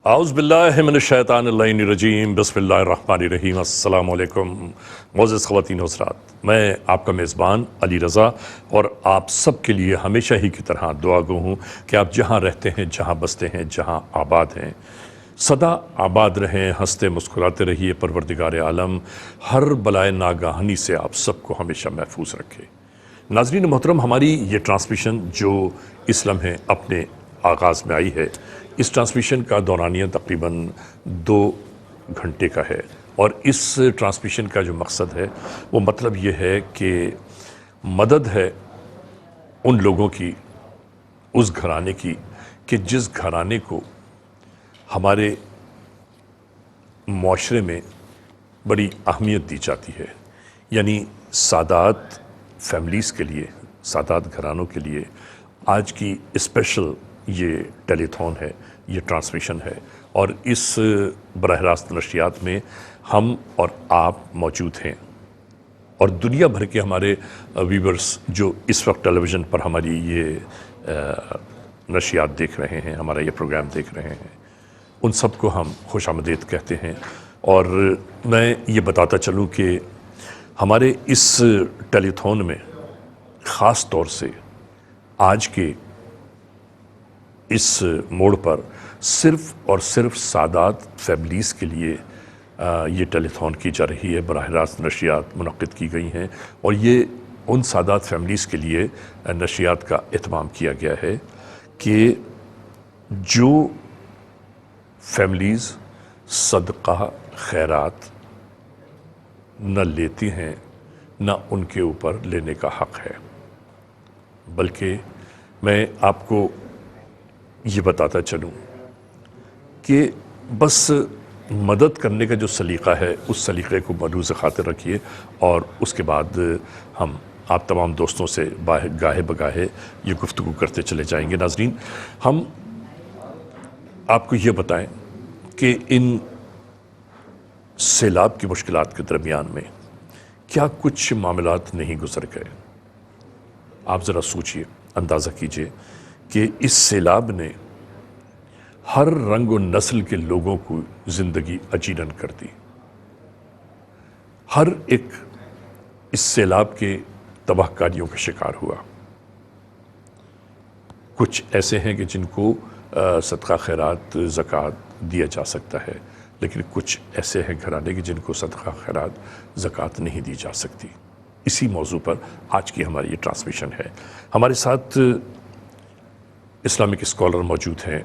اعوذ باللہ من الشیطان اللعین الرجیم بسم اللہ الرحمن الرحیم۔ السلام علیکم معزز خواتین و حضرات، میں آپ کا میزبان علی رضا اور آپ سب کے لیے ہمیشہ ہی کی طرح دعا گو ہوں کہ آپ جہاں رہتے ہیں، جہاں بستے ہیں، جہاں آباد ہیں، سدا آباد رہیں، ہنستے مسکراتے رہیے۔ پروردگار عالم ہر بلائے ناگہانی سے آپ سب کو ہمیشہ محفوظ رکھے۔ ناظرین محترم، ہماری یہ ٹرانسمیشن جو اس لمحے اپنے آغاز میں آئی ہے، اس ٹرانسمیشن کا دورانیہ تقریباً 2 گھنٹے کا ہے، اور اس ٹرانسمیشن کا جو مقصد ہے وہ مطلب یہ ہے کہ مدد ہے ان لوگوں کی، اس گھرانے کی کہ جس گھرانے کو ہمارے معاشرے میں بڑی اہمیت دی جاتی ہے، یعنی سادات فیملیز کے لیے، سادات گھرانوں کے لیے آج کی اسپیشل یہ ٹیلی تھون ہے، یہ ٹرانسمیشن ہے، اور اس براہ راست نشریات میں ہم اور آپ موجود ہیں، اور دنیا بھر کے ہمارے ویورز جو اس وقت ٹیلی ویژن پر ہماری یہ نشریات دیکھ رہے ہیں، ہمارا یہ پروگرام دیکھ رہے ہیں، ان سب کو ہم خوش آمدید کہتے ہیں۔ اور میں یہ بتاتا چلوں کہ ہمارے اس ٹیلی تھون میں خاص طور سے آج کے اس موڑ پر صرف اور صرف سادات فیملیز کے لیے یہ ٹیلی تھون کی جا رہی ہے، براہ راست نشریات منعقد کی گئی ہیں، اور یہ ان سادات فیملیز کے لیے نشریات کا اہتمام کیا گیا ہے کہ جو فیملیز صدقہ خیرات نہ لیتی ہیں، نہ ان کے اوپر لینے کا حق ہے، بلکہ میں آپ کو یہ بتاتا چلوں کہ بس مدد کرنے کا جو سلیقہ ہے اس سلیقے کو ملحوظ خاطر رکھیے، اور اس کے بعد ہم آپ تمام دوستوں سے گاہے بگاہے یہ گفتگو کرتے چلے جائیں گے۔ ناظرین، ہم آپ کو یہ بتائیں کہ ان سیلاب کی مشکلات کے درمیان میں کیا کچھ معاملات نہیں گزر گئے۔ آپ ذرا سوچئے، اندازہ کیجئے کہ اس سیلاب نے ہر رنگ و نسل کے لوگوں کو زندگی اجیرن کر دی۔ ہر ایک اس سیلاب کے تباہ کاریوں کا شکار ہوا۔ کچھ ایسے ہیں کہ جن کو صدقہ خیرات زکوٰۃ دیا جا سکتا ہے، لیکن کچھ ایسے ہیں گھرانے کہ جن کو صدقہ خیرات زکوٰۃ نہیں دی جا سکتی۔ اسی موضوع پر آج کی ہماری یہ ٹرانسمیشن ہے۔ ہمارے ساتھ اسلامک اسکالر موجود ہیں،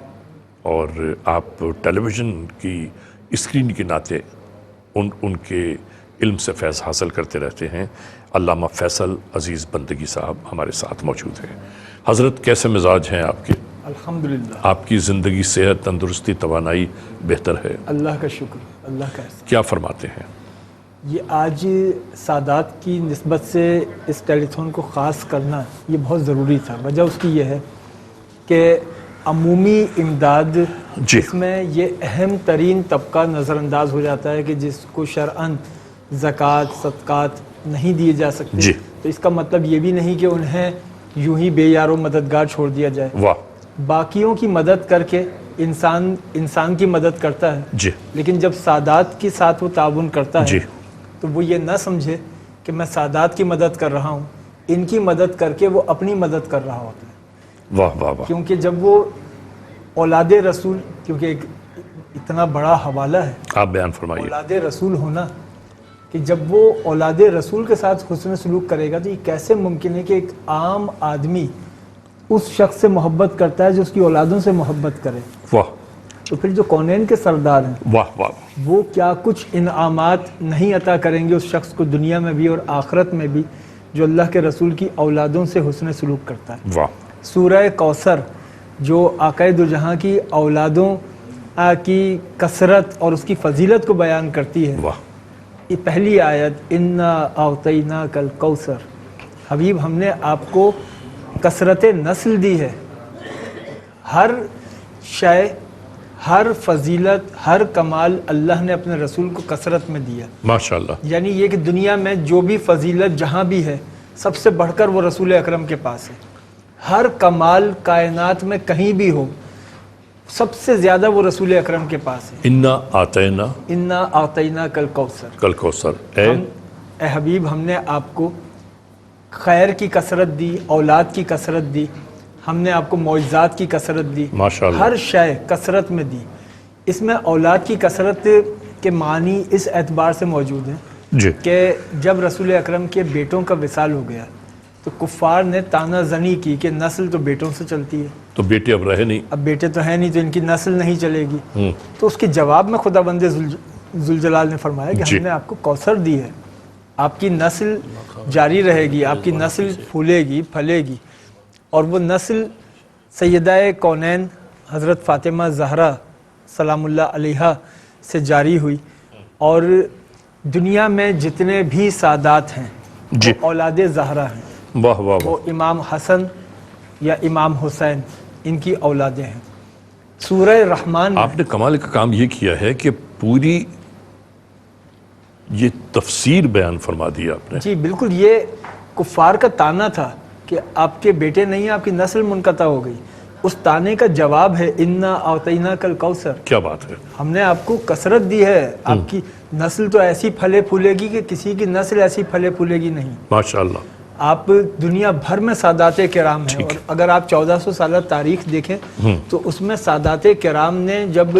اور آپ ٹیلی ویژن کی اسکرین کے ناطے ان کے علم سے فیض حاصل کرتے رہتے ہیں۔ علامہ فیصل عزیز بندگی صاحب ہمارے ساتھ موجود ہیں۔ حضرت، کیسے مزاج ہیں آپ کے؟ الحمدللہ، آپ کی زندگی، صحت، تندرستی، توانائی بہتر ہے؟ اللہ کا شکر، اللہ کا احسان۔ کیا فرماتے ہیں؟ یہ آج سادات کی نسبت سے اس ٹیلی تھون کو خاص کرنا یہ بہت ضروری تھا۔ وجہ اس کی یہ ہے کہ عمومی امداد، اس میں یہ اہم ترین طبقہ نظر انداز ہو جاتا ہے کہ جس کو شرعاً زکوٰۃ صدقات نہیں دیے جا سکتے، تو اس کا مطلب یہ بھی نہیں کہ انہیں یوں ہی بے یار و مددگار چھوڑ دیا جائے۔ باقیوں کی مدد کر کے انسان کی مدد کرتا ہے، لیکن جب سادات کے ساتھ وہ تعاون کرتا ہے تو وہ یہ نہ سمجھے کہ میں سادات کی مدد کر رہا ہوں، ان کی مدد کر کے وہ اپنی مدد کر رہا ہوتا ہے۔ واہ واہ واہ! کیونکہ جب وہ اولاد رسول، کیونکہ ایک اتنا بڑا حوالہ ہے، آپ بیان فرمائیے، اولاد رسول ہونا، کہ جب وہ اولاد رسول کے ساتھ حسن سلوک کرے گا تو یہ کیسے ممکن ہے کہ ایک عام آدمی اس شخص سے محبت کرتا ہے جو اس کی اولادوں سے محبت کرے؟ واہ! تو پھر جو کونین کے سردار ہیں، واہ واہ، وہ کیا کچھ انعامات نہیں عطا کریں گے اس شخص کو دنیا میں بھی اور آخرت میں بھی جو اللہ کے رسول کی اولادوں سے حسن سلوک کرتا ہے۔ واہ! سورہ کوثر جو آقائے دو جہاں کی اولادوں کی کثرت اور اس کی فضیلت کو بیان کرتی ہے، یہ پہلی آیت، انا اعطیناک الکوثر، حبیب ہم نے آپ کو کثرت نسل دی ہے۔ ہر شے، ہر فضیلت، ہر کمال اللہ نے اپنے رسول کو کثرت میں دیا۔ ماشاءاللہ۔ یعنی یہ کہ دنیا میں جو بھی فضیلت جہاں بھی ہے، سب سے بڑھ کر وہ رسول اکرم کے پاس ہے۔ ہر کمال کائنات میں کہیں بھی ہو، سب سے زیادہ وہ رسول اکرم کے پاس ہے. انا آتینا انا اعطینا کل کوثر. کل کوثر. اے حبیب ہم نے آپ کو خیر کی کثرت دی، اولاد کی کثرت دی، ہم نے آپ کو معجزات کی کثرت دی، ماشاءاللہ ہر شے کثرت میں دی. اس میں اولاد کی کثرت کے معنی اس اعتبار سے موجود ہیں جی کہ جب رسول اکرم کے بیٹوں کا وصال ہو گیا تو کفار نے تانا زنی کی کہ نسل تو بیٹوں سے چلتی ہے، تو بیٹے اب رہے نہیں. اب بیٹے تو ہیں نہیں تو ان کی نسل نہیں چلے گی. تو اس کے جواب میں خدا بند ذوالجلال نے فرمایا کہ ہم نے آپ کو کوثر دی ہے، آپ کی نسل جاری رہے گی، آپ کی نسل پھولے گی پھلے گی. اور وہ نسل سیدہ کونین حضرت فاطمہ زہرا سلام اللہ علیہا سے جاری ہوئی. اور دنیا میں جتنے بھی سادات ہیں جی وہ اولاد زہرا ہیں. واہ واہ واہ. وہ امام حسن یا امام حسین ان کی اولادیں ہیں. سورہ رحمان میں آپ نے کمال کا کام یہ کیا ہے کہ پوری یہ تفسیر بیان فرما دی آپ نے. جی بالکل، یہ کفار کا تانا تھا کہ آپ کے بیٹے نہیں ہیں، آپ کی نسل منقطع ہو گئی. اس تانے کا جواب ہے انا اعطینا کل کوثر. کیا بات ہے. ہم نے آپ کو کثرت دی ہے، آپ کی نسل تو ایسی پھلے پھولے گی کہ کسی کی نسل ایسی پھلے پھولے گی نہیں. ماشاءاللہ. آپ دنیا بھر میں سادات کرام ہیں، اور اگر آپ 1400 سالہ تاریخ دیکھیں تو اس میں سادات کرام نے جب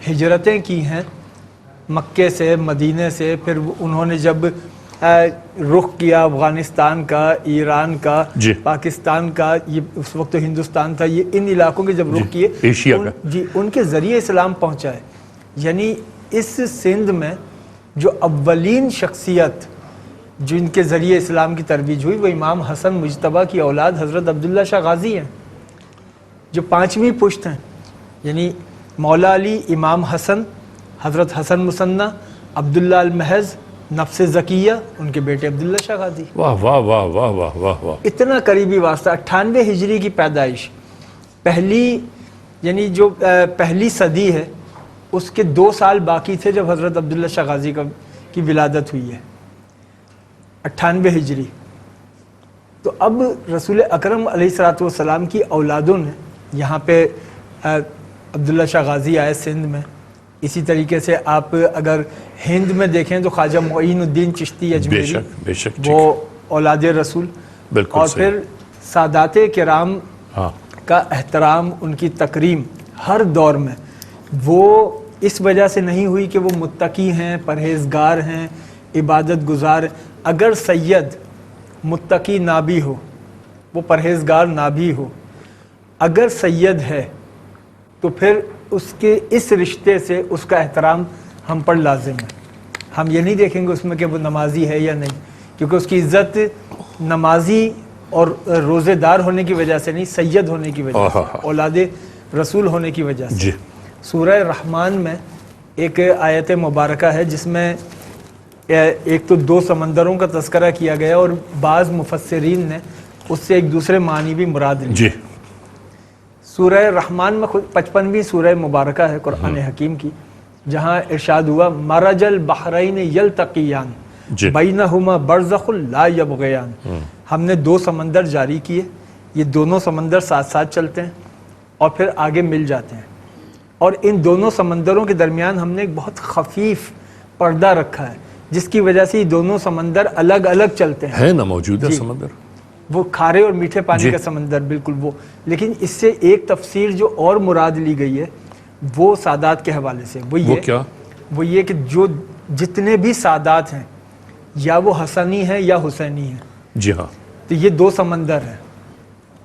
ہجرتیں کی ہیں مکے سے مدینے سے، پھر انہوں نے جب رخ کیا افغانستان کا، ایران کا، جی پاکستان کا، یہ اس وقت تو ہندوستان تھا، یہ ان علاقوں کے جب رخ کیے ایشیا کا، جی ان کے ذریعے اسلام پہنچا ہے. یعنی اس سندھ میں جو اولین شخصیت جن کے ذریعے اسلام کی ترویج ہوئی وہ امام حسن مجتبیٰ کی اولاد حضرت عبداللہ شاہ غازی ہیں، جو 5ویں پشت ہیں. یعنی مولا علی، امام حسن، حضرت حسن مثنیٰ، عبداللہ المحض، نفس زکیہ، ان کے بیٹے عبداللہ شاہ غازی. واہ واہ واہ واہ واہ واہ واہ. اتنا قریبی واسطہ. 98 ہجری کی پیدائش، پہلی یعنی جو پہلی صدی ہے اس کے 2 سال باقی تھے جب حضرت عبداللہ شاہ غازی کی ولادت ہوئی ہے. 98 ہجری. تو اب رسول اکرم علیہ الصلوۃ والسلام کی اولادوں نے یہاں پہ عبداللہ شاہ غازی آئے سندھ میں. اسی طریقے سے آپ اگر ہند میں دیکھیں تو خواجہ معین الدین چشتی اجمیری، بے شک وہ اولاد رسول. بالکل. اور پھر سادات کرام کا احترام، ان کی تکریم ہر دور میں وہ اس وجہ سے نہیں ہوئی کہ وہ متقی ہیں، پرہیزگار ہیں، عبادت گزار. اگر سید متقی نہ بھی ہو، وہ پرہیزگار نہ بھی ہو، اگر سید ہے تو پھر اس کے اس رشتے سے اس کا احترام ہم پر لازم ہے. ہم یہ نہیں دیکھیں گے اس میں کہ وہ نمازی ہے یا نہیں، کیونکہ اس کی عزت نمازی اور روزے دار ہونے کی وجہ سے نہیں، سید ہونے کی وجہ سے، اولاد رسول ہونے کی وجہ سے. جی. سورہ رحمان میں ایک آیت مبارکہ ہے جس میں ایک تو 2 سمندروں کا تذکرہ کیا گیا اور بعض مفسرین نے اس سے ایک دوسرے معنی بھی مراد لی. جی. سورہ رحمان میں 55ویں سورہ مبارکہ ہے قرآن حکیم کی، جہاں ارشاد ہوا مرج البحرین یلتقیان بینہما برزخ لا یبغیان. ہم نے 2 سمندر جاری کیے، یہ دونوں سمندر ساتھ ساتھ چلتے ہیں اور پھر آگے مل جاتے ہیں. اور ان دونوں سمندروں کے درمیان ہم نے ایک بہت خفیف پردہ رکھا ہے جس کی وجہ سے یہ دونوں سمندر الگ الگ چلتے ہیں. ہے نا موجود ہے سمندر، وہ کھارے اور میٹھے پانی کا سمندر، بالکل وہ. لیکن اس سے ایک تفسیر جو اور مراد لی گئی ہے وہ سادات کے حوالے سے، وہ یہ کہ جو جتنے بھی سادات ہیں یا وہ حسنی ہیں یا حسینی ہیں. جی ہاں. تو یہ 2 سمندر ہیں.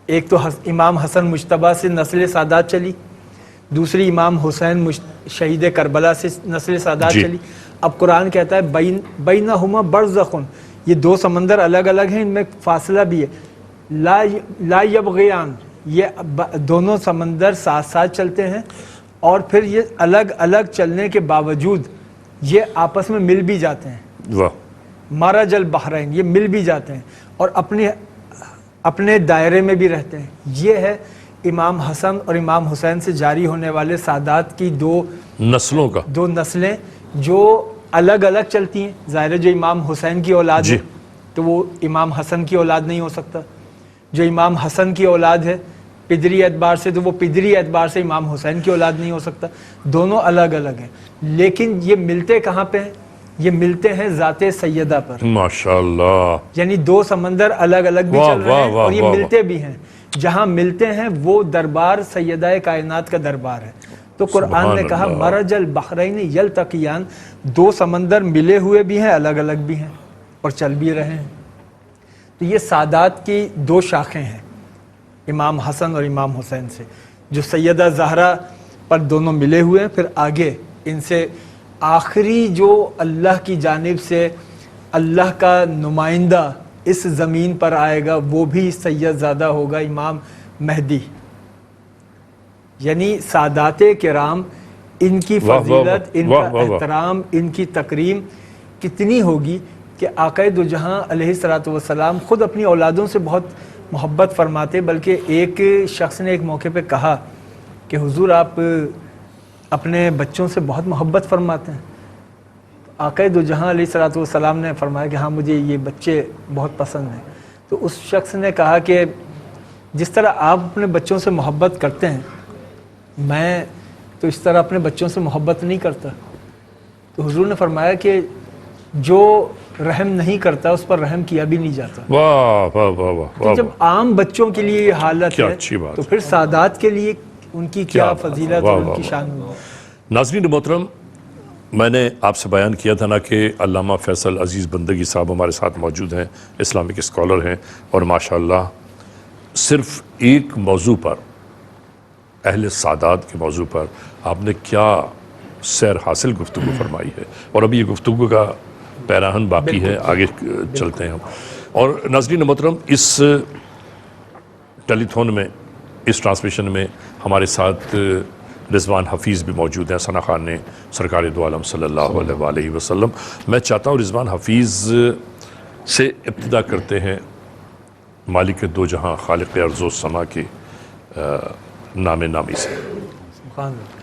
ایک تو امام حسن مجتبیٰ سے نسل سادات چلی، دوسری امام حسین شہید کربلا سے نسل سادات چلی. اب قرآن کہتا ہے بینہما برزخ، یہ 2 سمندر الگ الگ ہیں، ان میں فاصلہ بھی ہے. لا یبغیان، یہ دونوں سمندر ساتھ ساتھ چلتے ہیں اور پھر یہ الگ الگ چلنے کے باوجود یہ آپس میں مل بھی جاتے ہیں. واہ. مرج البحرین، یہ مل بھی جاتے ہیں اور اپنے دائرے میں بھی رہتے ہیں. یہ ہے امام حسن اور امام حسین سے جاری ہونے والے سادات کی 2 نسلوں کا 2 نسلیں جو الگ الگ چلتی ہیں. ظاہر جو امام حسین کی اولاد ہے تو وہ امام حسن کی اولاد نہیں ہو سکتا، جو امام حسن کی اولاد ہے پدری اعتبار سے تو وہ پدری اعتبار سے امام حسین کی اولاد نہیں ہو سکتا، دونوں الگ الگ ہیں، لیکن یہ ملتے کہاں پہ ہیں؟ یہ ملتے ہیں ذات سیدہ پر، ماشاءاللہ، یعنی دو سمندر الگ الگ بھی واہ چل رہے واہ ہیں واہ اور یہ واہ ملتے بھی ہیں، جہاں ملتے ہیں وہ دربار سیدہ کائنات کا دربار ہے۔ تو قرآن سبحان نے کہا اللہ۔ مرج البحرین یلتقیان، دو سمندر ملے ہوئے بھی ہیں، الگ الگ بھی ہیں اور چل بھی رہے ہیں۔ تو یہ سادات کی دو شاخیں ہیں امام حسن اور امام حسین سے، جو سیدہ زہرا پر دونوں ملے ہوئے ہیں، پھر آگے ان سے آخری جو اللہ کی جانب سے اللہ کا نمائندہ اس زمین پر آئے گا وہ بھی سید زادہ ہوگا، امام مہدی۔ یعنی سادات کرام، ان کی واہ واہ فضیلت، ان واہ کا واہ واہ۔ احترام، ان کی تکریم کتنی ہوگی کہ آقا دو جہاں علیہ الصلوۃ والسلام خود اپنی اولادوں سے بہت محبت فرماتے، بلکہ ایک شخص نے ایک موقع پہ کہا کہ حضور آپ اپنے بچوں سے بہت محبت فرماتے ہیں۔ آقا دو جہاں علیہ الصلوۃ والسلام نے فرمایا کہ ہاں مجھے یہ بچے بہت پسند ہیں۔ تو اس شخص نے کہا کہ جس طرح آپ اپنے بچوں سے محبت کرتے ہیں، میں تو اس طرح اپنے بچوں سے محبت نہیں کرتا۔ تو حضور نے فرمایا کہ جو رحم نہیں کرتا اس پر رحم کیا بھی نہیں جاتا۔ واہ واہ واہ واہ تو واہ جب واہ، عام بچوں کے لیے یہ حالت کیا ہے اچھی بات تو ہے۔ پھر سادات کے لیے ان کی کیا بات ہے، فضیلت واہ اور ان واہ کی واہ۔ شان ہوگی۔ ناظرین محترم، میں نے آپ سے بیان کیا تھا نا کہ علامہ فیصل عزیز بندگی صاحب ہمارے ساتھ موجود ہیں، اسلامک اسکالر ہیں، اور ماشاءاللہ صرف ایک موضوع پر، اہل سادات کے موضوع پر آپ نے کیا سیر حاصل گفتگو فرمائی ہے، اور ابھی یہ گفتگو کا پیراہن باقی ہے، آگے چلتے ہیں ہم۔ اور ناظرین محترم، اس ٹیلی تھون میں، اس ٹرانسمیشن میں ہمارے ساتھ رضوان حفیظ بھی موجود ہیں، ثنا خان نے سرکار دو عالم صلی اللہ علیہ وآلہ وسلم۔ میں چاہتا ہوں رضوان حفیظ سے ابتدا کرتے ہیں، مالک دو جہاں، خالق ارض و سما کے نام نامی سے۔ سبحان اللہ۔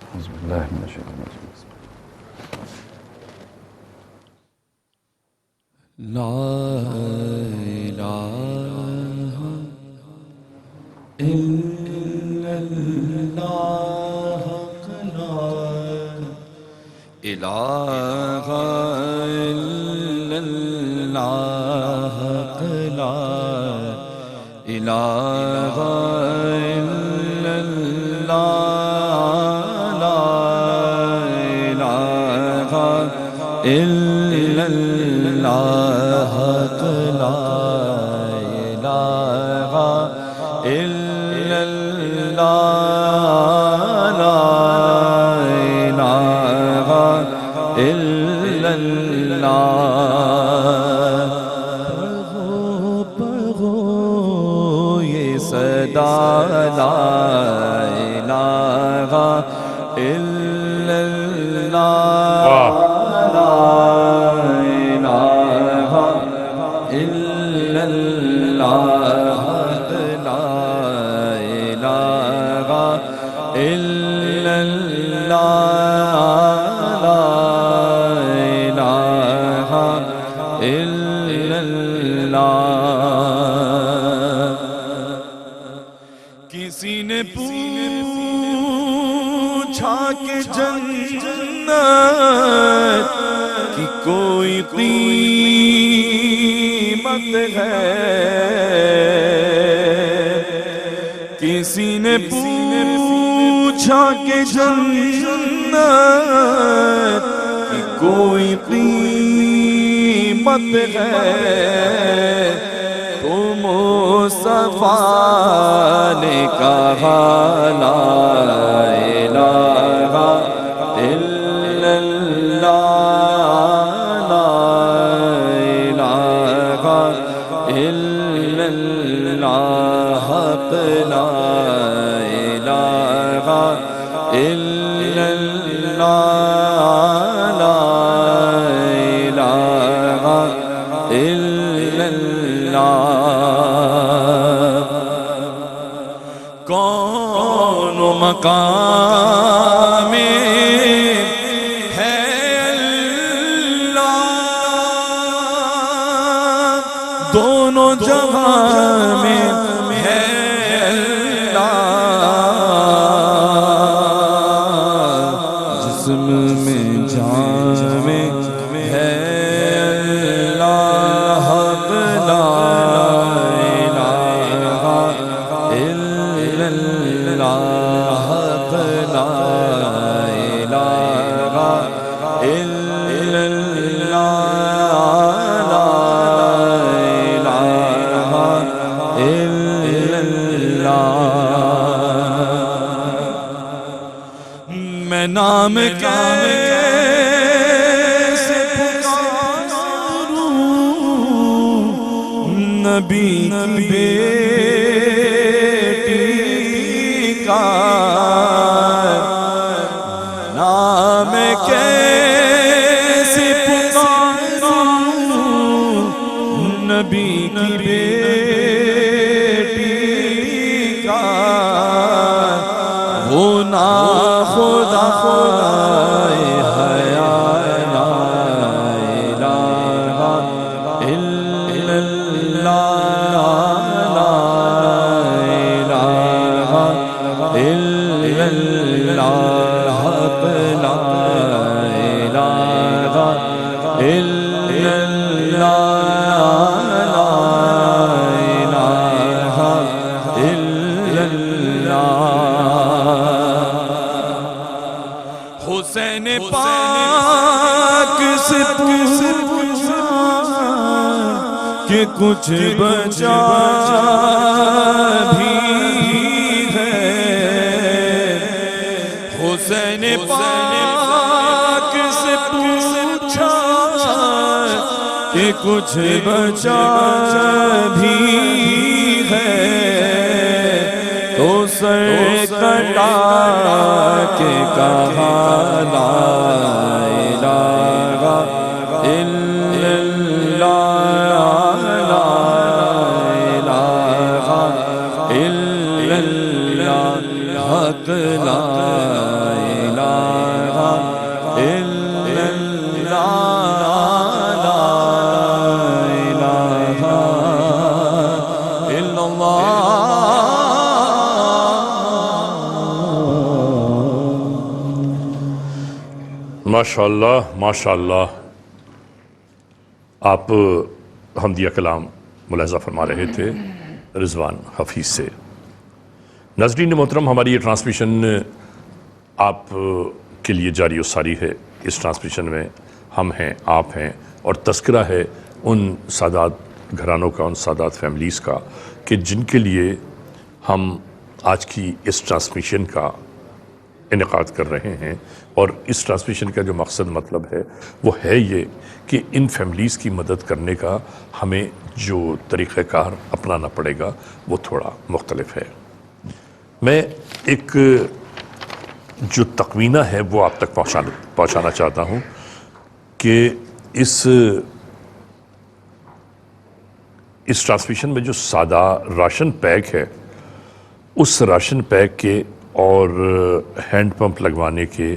اعوذ باللہ من الشیطان الرجیم۔ لا الہ الا اللہ، لا الہ الا اللہ، لا الہ الا اللہ، لا الہ الا اللہ، لا الہ الا اللہ، لا الہ الا اللہ۔ پڑھو یہ صدا، لا الہ الا اللہ، لا الہ الا اللہ، لا الہ الا اللہ، لا الہ الا اللہ۔ کسی نے پوچھا کہ جنت کی کوئی قیمت ہے؟ کسی نے پوچھا کہ جنت کی کوئی قیمت ہے؟ تو مصطفیٰ نے کہا لا الہ الا اللہ، لا الہ الا اللہ، لا الہ الا اللہ، لا الہ الا اللہ۔ کون مقام ہے اللہ، دونوں جہاں میں ہے اللہ، میں جام ہے اللہ حق لا الہ الا اللہ حق لا الہ الا اللہ لا الہ الا اللہ میں نام کیسے پکاروں نبی بیٹی کا نام کیسے پکاروں نبی کی بیٹی کا وہ نا خدا حیا لا الہ الا اللہ لا الہ الا اللہ حق لا الہ الا اللہ لا الہ الا اللہ حسین پاک سے پوچھا کہ کچھ بچا بھی ہے حسین پاک سے پوچھا کہ کچھ بچا بھی ہے تو سر کٹا کے کہا لا الہ الا اللہ لا الہ الا اللہ حق لا الہ الا اللہ لا الہ الا اللہ ماشاءاللہ ماشاءاللہ. آپ حمدیہ کلام ملاحظہ فرما رہے تھے رضوان حفیظ سے. ناظرین محترم، ہماری یہ ٹرانسمیشن آپ کے لیے جاری و ساری ہے. اس ٹرانسمیشن میں ہم ہیں، آپ ہیں، اور تذکرہ ہے ان سادات گھرانوں کا، ان سادات فیملیز کا کہ جن کے لیے ہم آج کی اس ٹرانسمیشن کا انعقاد کر رہے ہیں. اور اس ٹرانسمیشن کا جو مقصد مطلب ہے وہ ہے یہ کہ ان فیملیز کی مدد کرنے کا ہمیں جو طریقہ کار اپنانا پڑے گا وہ تھوڑا مختلف ہے. میں ایک جو تقوینہ ہے وہ آپ تک پہنچانا چاہتا ہوں کہ اس ٹرانسمیشن میں جو سادہ راشن پیک ہے، اس راشن پیک کے اور ہینڈ پمپ لگوانے کے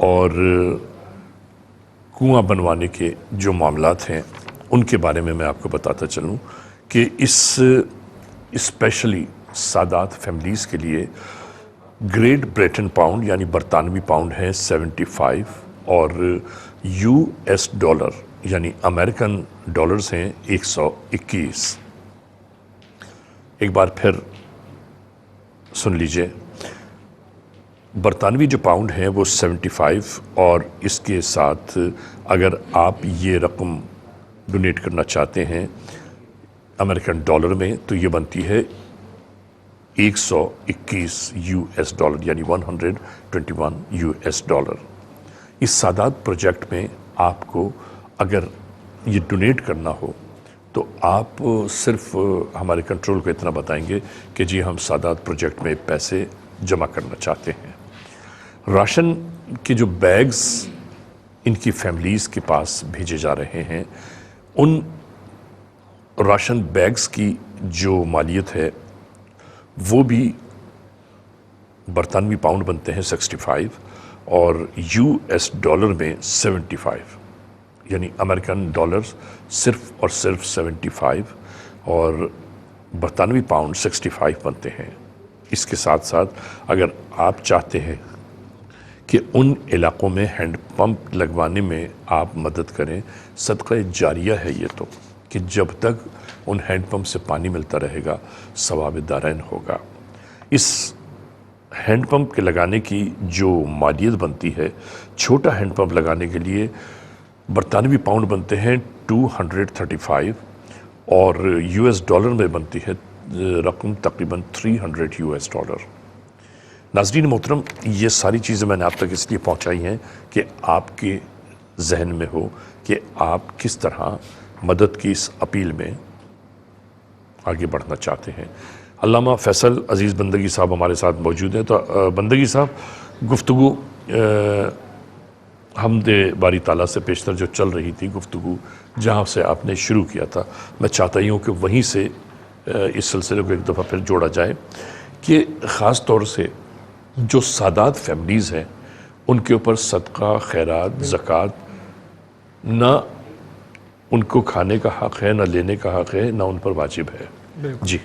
اور کنواں بنوانے کے جو معاملات ہیں ان کے بارے میں آپ کو بتاتا چلوں کہ اس اسپیشلی سادات فیملیز کے لیے گریٹ بریٹن پاؤنڈ یعنی برطانوی پاؤنڈ ہے 75 اور US ڈالر یعنی امریکن ڈالرز ہیں 121. ایک بار پھر سن لیجئے، برطانوی جو پاؤنڈ ہیں وہ 75 اور اس کے ساتھ اگر آپ یہ رقم ڈونیٹ کرنا چاہتے ہیں امریکن ڈالر میں تو یہ بنتی ہے 121 US ڈالر یعنی 121 US ڈالر. اس سادات پروجیکٹ میں آپ کو اگر یہ ڈونیٹ کرنا ہو تو آپ صرف ہمارے کنٹرول کو اتنا بتائیں گے کہ جی ہم سادات پروجیکٹ میں پیسے جمع کرنا چاہتے ہیں. راشن کے جو بیگز ان کی فیملیز کے پاس بھیجے جا رہے ہیں، ان راشن بیگز کی جو مالیت ہے وہ بھی برطانوی پاؤنڈ بنتے ہیں 65 اور US ڈالر میں 75 یعنی امریکن ڈالر صرف اور صرف 75 اور برطانوی پاؤنڈ 65 بنتے ہیں. اس کے ساتھ ساتھ اگر آپ چاہتے ہیں کہ ان علاقوں میں ہینڈ پمپ لگوانے میں آپ مدد کریں. صدقہ جاریہ ہے یہ تو، کہ جب تک ان ہینڈ پمپ سے پانی ملتا رہے گا ثواب دارین ہوگا. اس ہینڈ پمپ کے لگانے کی جو مالیت بنتی ہے، چھوٹا ہینڈ پمپ لگانے کے لیے برطانوی پاؤنڈ بنتے ہیں 235 اور $US میں بنتی ہے رقم تقریباً $300. ناظرین محترم، یہ ساری چیزیں میں نے آپ تک اس لیے پہنچائی ہیں کہ آپ کے ذہن میں ہو کہ آپ کس طرح مدد کی اس اپیل میں آگے بڑھنا چاہتے ہیں. علامہ فیصل عزیز بندگی صاحب ہمارے ساتھ موجود ہیں. تو بندگی صاحب، گفتگو حمد باری تعالیٰ سے پیشتر جو چل رہی تھی گفتگو، جہاں سے آپ نے شروع کیا تھا، میں چاہتا ہوں کہ وہیں سے اس سلسلے کو ایک دفعہ پھر جوڑا جائے کہ خاص طور سے جو سادات فیملیز ہیں ان کے اوپر صدقہ، خیرات، زکوٰۃ نہ ان کو کھانے کا حق ہے، نہ لینے کا حق ہے، نہ ان پر واجب ہے. جی،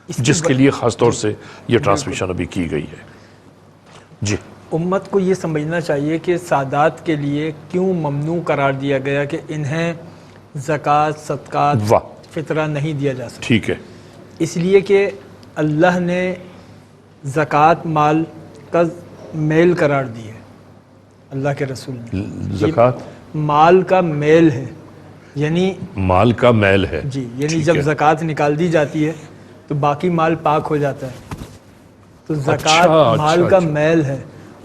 جس کے لیے خاص طور سے یہ ٹرانسمیشن ابھی کی گئی ہے. جی، امت کو یہ سمجھنا چاہیے کہ سادات کے لیے کیوں ممنوع قرار دیا گیا کہ انہیں زکوٰۃ، صدقات، فطرہ نہیں دیا جا سکتا. ٹھیک ہے. اس لیے کہ اللہ نے زکوٰۃ مال کا میل قرار دی ہے. اللہ کے رسول نے زکوٰۃ مال کا میل ہے، یعنی مال کا میل ہے. جی، یعنی جب زکوٰۃ نکال دی جاتی ہے تو باقی مال پاک ہو جاتا ہے. تو زکوٰۃ مال کا میل ہے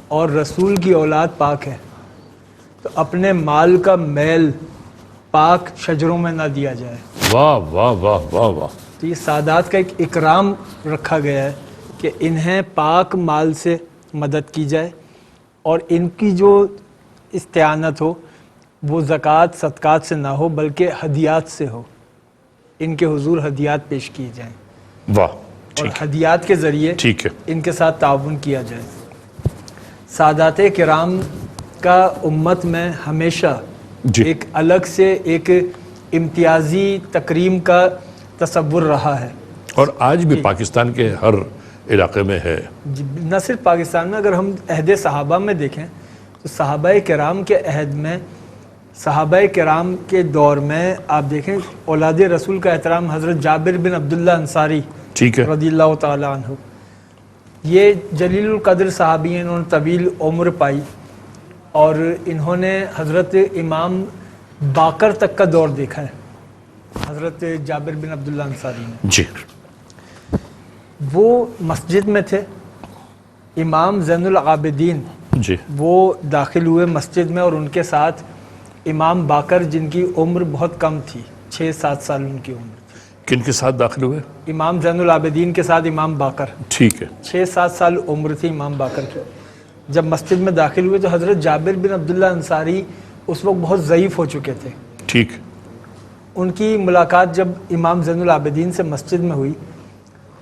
اور رسول کی اولاد پاک ہے، تو اپنے مال کا میل پاک شجروں میں نہ دیا جائے. واہ واہ واہ واہ واہ. تو یہ سادات کا ایک اکرام رکھا گیا ہے کہ انہیں پاک مال سے مدد کی جائے اور ان کی جو استعانت ہو وہ زکوٰۃ صدقات سے نہ ہو بلکہ ہدیات سے ہو. ان کے حضور ہدیات پیش کی جائیں. واہ. اور ہدیات کے ذریعے ٹھیک ہے. ان کے ساتھ تعاون کیا جائے. سادات کرام کا امت میں ہمیشہ ایک الگ سے ایک امتیازی تکریم کا تصور رہا ہے، اور آج بھی پاکستان کے ہر علاقے میں ہے. نہ صرف پاکستان میں. اگر ہم عہد صحابہ میں دیکھیں تو صحابہ کرام کے عہد میں، صحابہ کرام کے دور میں آپ دیکھیں اولاد رسول کا احترام حضرت جابر بن عبداللہ انصاری رضی اللہ تعالیٰ عنہ، یہ جلیل القدر صحابی ہیں. انہوں نے طویل عمر پائی اور انہوں نے حضرت امام باقر تک کا دور دیکھا ہے. حضرت جابر بن عبداللہ انصاری نے جی، وہ مسجد میں تھے. امام زین العابدین جی وہ داخل ہوئے مسجد میں اور ان کے ساتھ امام باقر جن کی عمر بہت کم تھی، 6-7 سال ان کی عمر تھی. کن کے ساتھ داخل ہوئے؟ امام زین العابدین کے ساتھ امام باقر. ٹھیک ہے. 6-7 سال عمر تھی امام باقر کی. جب مسجد میں داخل ہوئے تو حضرت جابر بن عبداللہ انصاری اس وقت بہت ضعیف ہو چکے تھے. ٹھیک. ان کی ملاقات جب امام زین العابدین سے مسجد میں ہوئی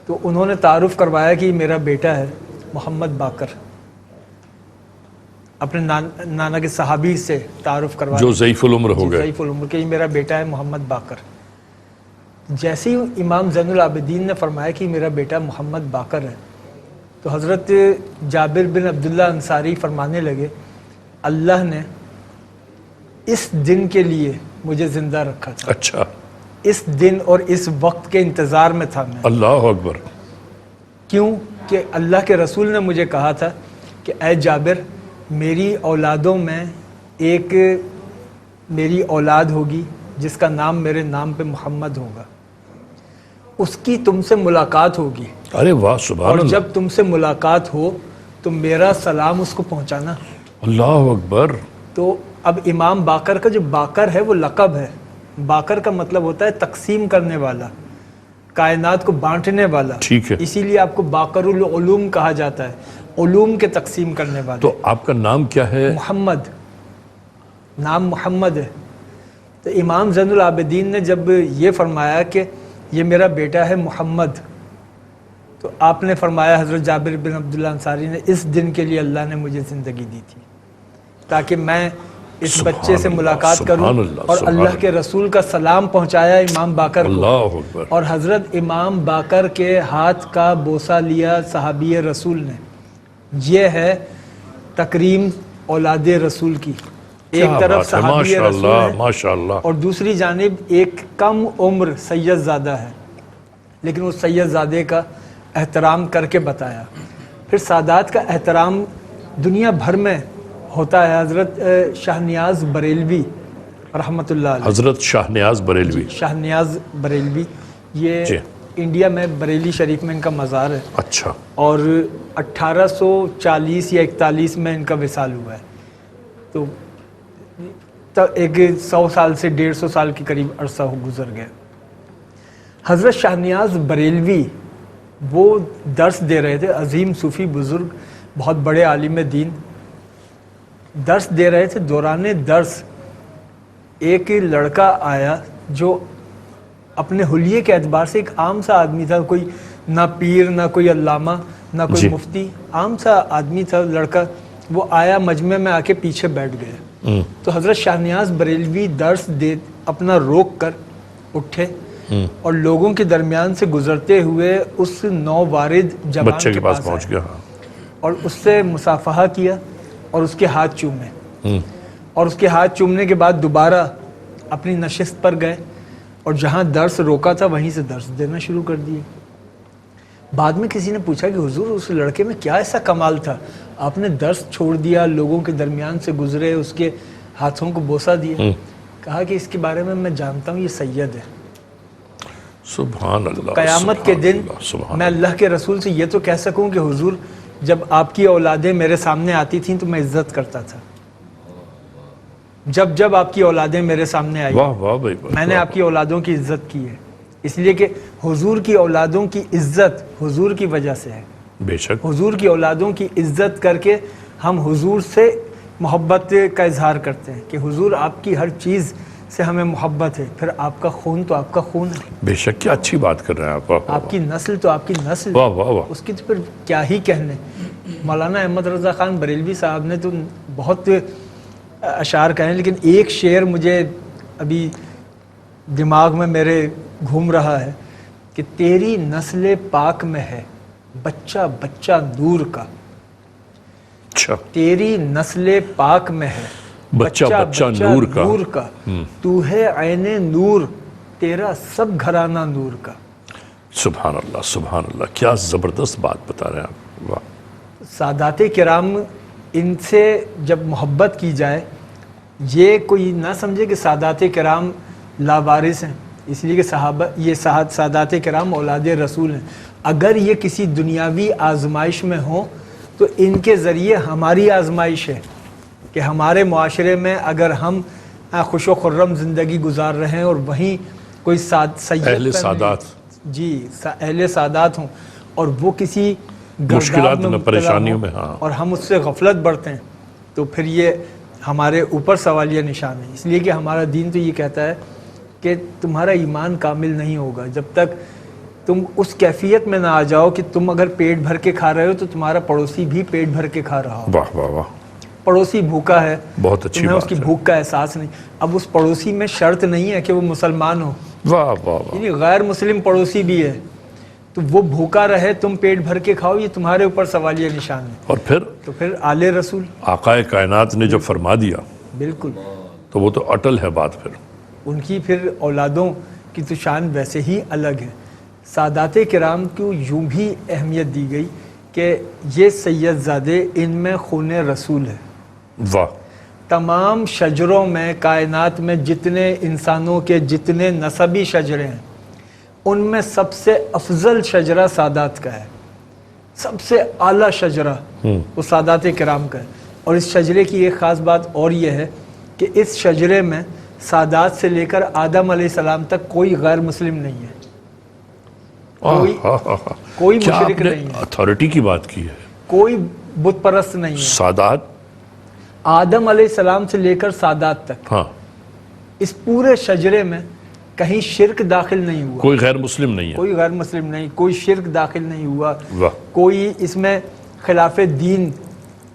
تو انہوں نے تعارف کروایا کہ یہ میرا بیٹا ہے محمد باقر. اپنے نانا کے صحابی سے تعارف کروایا جو ضعیف العمر ہو گئے. ضعیف العمر کہ یہ میرا بیٹا ہے محمد باقر. جیسے ہی امام زین العابدین نے فرمایا کہ میرا بیٹا محمد باقر ہے تو حضرت جابر بن عبداللہ انصاری فرمانے لگے اللہ نے اس دن کے لیے مجھے زندہ رکھا تھا. اچھا. اس دن اور اس وقت کے انتظار میں تھا میں. اللہ اکبر. کیوں کہ اللہ کے رسول نے مجھے کہا تھا کہ اے جابر میری اولادوں میں ایک میری اولاد ہوگی جس کا نام میرے نام پہ محمد ہوگا، اس کی تم سے ملاقات ہوگی. ارے واہ سبحان اور اللہ. جب تم سے ملاقات ہو تو میرا سلام اس کو پہنچانا. اللہ اکبر. تو اب امام باقر کا جو باقر ہے وہ لقب ہے. باقر کا مطلب ہوتا ہے تقسیم کرنے والا، کائنات کو بانٹنے والا. ٹھیک ہے. اسی لیے آپ کو باقر العلوم کہا جاتا ہے، علوم کے تقسیم کرنے والا. تو آپ کا نام کیا ہے؟ محمد. نام محمد ہے. تو امام زین العابدین نے جب یہ فرمایا کہ یہ میرا بیٹا ہے محمد تو آپ نے فرمایا حضرت جابر بن عبداللہ انصاری نے اس دن کے لیے اللہ نے مجھے زندگی دی تھی تاکہ میں اس بچے سے ملاقات کروں اور اللہ کے رسول کا سلام پہنچایا امام باقر کو. اللہ اکبر. اور حضرت امام باقر کے ہاتھ کا بوسہ لیا صحابی رسول نے یہ ہے تکریم اولاد رسول کی. ایک کیا طرف بات ہے، صحابی ماشاء رسول اللہ ہے ماشاء اللہ. اور دوسری جانب ایک کم عمر سید زادہ ہے، لیکن وہ سید زادے کا احترام کر کے بتایا. پھر سادات کا احترام دنیا بھر میں ہوتا ہے. حضرت شاہ نیاز بریلوی رحمۃ اللہ علیہ، حضرت شاہ نیاز بریلوی. شاہ نیاز بریلوی، یہ جی. انڈیا میں بریلی شریف میں ان کا مزار ہے، اچھا. اور 1840 یا 41 میں ان کا وصال ہوا ہے. تو ایک 100 سال سے 150 سال کے قریب عرصہ گزر گیا. حضرت شاہ نیاز بریلوی وہ درس دے رہے تھے، عظیم صوفی بزرگ، بہت بڑے عالم دین، درس دے رہے تھے. دوران درس ایک لڑکا آیا جو اپنے حلیے کے اعتبار سے ایک عام سا آدمی تھا، کوئی نہ پیر نہ کوئی علامہ نہ کوئی جی. مفتی، عام سا آدمی تھا لڑکا. وہ آیا مجمع میں آ کے پیچھے بیٹھ گئے. تو حضرت شاہ نیاز بریلوی درس دے اپنا روک کر اٹھے اور لوگوں کے درمیان سے گزرتے ہوئے اس نووارد جوان بچے کے پاس آئے پہنچ گیا. اور اس سے مصافحہ کیا اور اس کے ہاتھ چومے. اور اس کے ہاتھ چومنے کے بعد دوبارہ اپنی نشست پر گئے اور جہاں درس روکا تھا وہیں سے درس دینا شروع کر دیے. بعد میں کسی نے پوچھا کہ حضور اس لڑکے میں کیا ایسا کمال تھا، آپ نے درس چھوڑ دیا، لوگوں کے درمیان سے گزرے، اس کے ہاتھوں کو بوسہ دیا. کہا کہ اس کے بارے میں میں جانتا ہوں یہ سید ہے. سبحان اللہ. قیامت کے دن میں اللہ کے رسول سے یہ تو کہہ سکوں کہ حضور جب آپ کی اولادیں میرے سامنے آتی تھیں تو میں عزت کرتا تھا. جب آپ کی اولادیں میرے سامنے آئی واہ واہ بھائی، میں نے آپ کی اولادوں کی عزت کی ہے، اس لیے کہ حضور کی اولادوں کی عزت حضور کی وجہ سے ہے. بے شک. حضور کی اولادوں کی عزت کر کے ہم حضور سے محبت کا اظہار کرتے ہیں کہ حضور آپ کی ہر چیز سے ہمیں محبت ہے. پھر آپ کا خون تو آپ کا خون ہے، بے شک. کیا اچھی بات کر رہے ہیں آپ. واہ آپ کی نسل تو آپ کی نسل، واہ واہ واہ. اس کی تو پھر کیا ہی کہنے. مولانا احمد رضا خان بریلوی صاحب نے تو بہت اشعار کہے ہیں، لیکن ایک شعر مجھے ابھی دماغ میں میرے گھوم رہا ہے کہ تیری نسل پاک میں ہے بچہ بچہ نور کا. اچھا. تیری نسل پاک میں ہے بچہ بچہ نور کا. تو ہے عین نور تیرا سب گھرانہ نور کا. سبحان اللہ سبحان اللہ. کیا زبردست بات بتا رہے ہیں آپ. واہ. سادات کرام ان سے جب محبت کی جائے، یہ کوئی نہ سمجھے کہ سادات کرام لاوارث ہیں، اس لیے کہ صحابہ یہ سادات کرام اولاد رسول ہیں. اگر یہ کسی دنیاوی آزمائش میں ہوں تو ان کے ذریعے ہماری آزمائش ہے کہ ہمارے معاشرے میں اگر ہم خوش و خرم زندگی گزار رہے ہیں اور وہیں کوئی سید اہل سادات، جی اہل سادات ہوں اور وہ کسی مشکلات میں مبتلا پریشانیوں ہوں میں، ہاں، اور ہم اس سے غفلت برتے ہیں، تو پھر یہ ہمارے اوپر سوالیہ نشان ہے. اس لیے کہ ہمارا دین تو یہ کہتا ہے کہ تمہارا ایمان کامل نہیں ہوگا جب تک تم اس کیفیت میں نہ آ جاؤ کہ تم اگر پیٹ بھر کے کھا رہے ہو تو تمہارا پڑوسی بھی پیٹ بھر کے کھا رہا ہو. واہ واہ واہ. پڑوسی بھوکا ہے، بہت اچھی تمہیں بات اس کی ہے. بھوک کا احساس نہیں. اب اس پڑوسی میں شرط نہیں ہے کہ وہ مسلمان ہو، واہ واہ واہ. یعنی غیر مسلم پڑوسی بھی ہے، تو وہ بھوکا رہے تم پیٹ بھر کے کھاؤ، یہ تمہارے اوپر سوالیہ نشان ہے. اور پھر آل رسول آقائے کائنات نے جب فرما دیا بالکل، تو وہ تو اٹل ہے بات. پھر ان کی پھر اولادوں کی تو شان ویسے ہی الگ ہے. سادات کرام کو یوں بھی اہمیت دی گئی کہ یہ سید زادے ان میں خون رسول ہے. واہ. تمام شجروں میں کائنات میں جتنے انسانوں کے جتنے نسبی شجرے ہیں ان میں سب سے افضل شجرہ سادات کا ہے، سب سے اعلیٰ شجرہ وہ سادات کرام کا ہے. اور اس شجرے کی ایک خاص بات اور یہ ہے کہ اس شجرے میں سادات سے لے کر آدم علیہ السلام تک کوئی غیر مسلم نہیں ہے، کوئی مشرک نہیں ہے، اتھارٹی کی بات کی ہے. کوئی بت پرست نہیں ہے. سادات آدم علیہ السلام سے لے کر سادات تک، ہاں، اس پورے شجرے میں کہیں شرک داخل نہیں ہوا، کوئی غیر مسلم نہیں ہے. کوئی غیر مسلم نہیں، کوئی شرک داخل نہیں ہوا، واہ. کوئی اس میں خلاف دین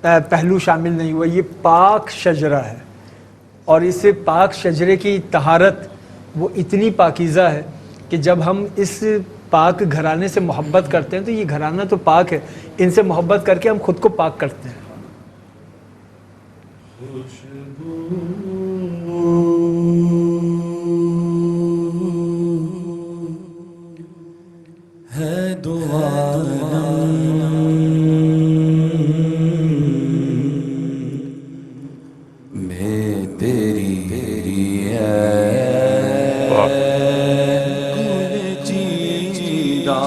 پہلو شامل نہیں ہوا. یہ پاک شجرہ ہے اور اس پاک شجرے کی طہارت وہ اتنی پاکیزہ ہے کہ جب ہم اس پاک گھرانے سے محبت کرتے ہیں تو یہ گھرانہ تو پاک ہے، ان سے محبت کر کے ہم خود کو پاک کرتے ہیں. ہے دعا میں تیری ہے گل چیرا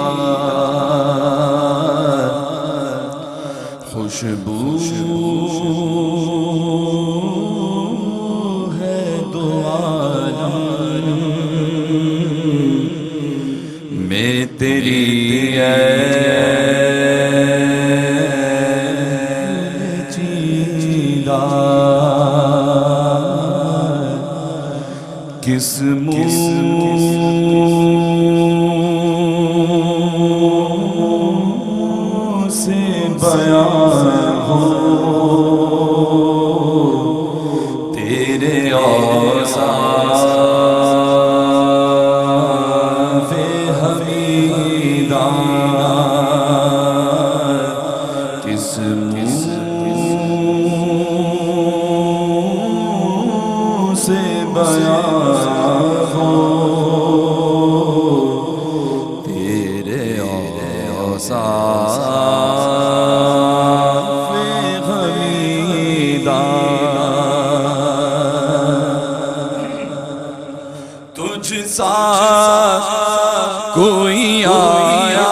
خوشبو ہے دعا میں تیری چیلا کس منہ سے بیان ہو تیرے اوصاف حمیدہ کس منہ سے بیان ہو تیرے اوصاف حمیدہ تجھ سا کوئی آیا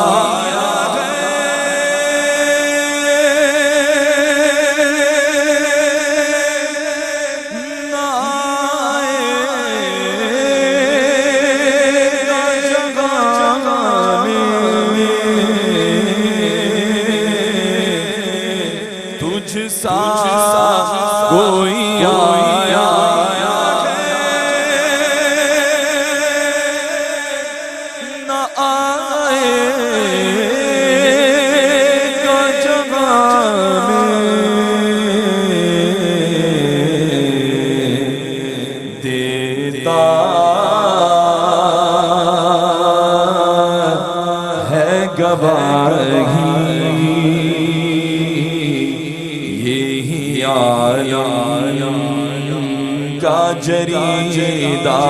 تجھ سا کوئی آیا نہ آئے گا جگہ میں دیتا ہے گواہی عالم کا جریدہ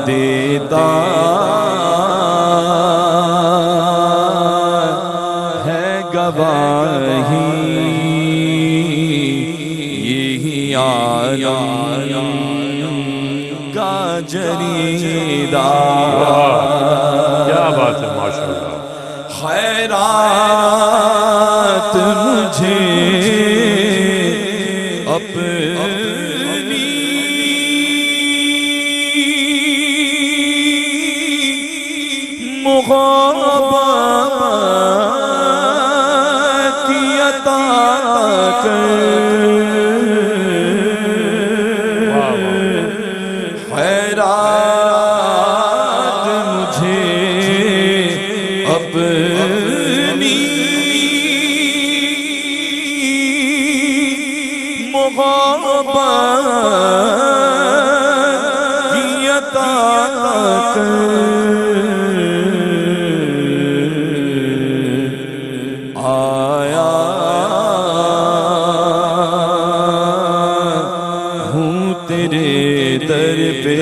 دیتا ہے گواہی یہی عالم کا جریدہ کیا بات ہے ماشاءاللہ. خیرات مجھے اپنی محبت کی عطا کر خیرات مجھے اپنی محبت کی عطا کر آیا ہوں تیرے در پہ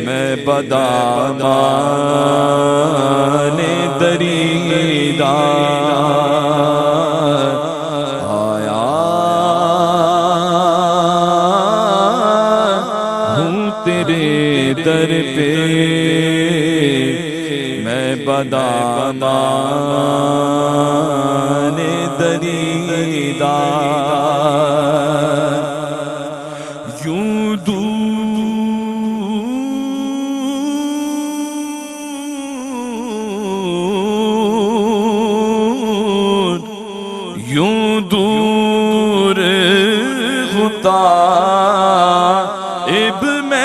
میں بدامان دریدہ آیا ہوں تیرے در پہ میں بدامان دریدہ یوں دور غائب میں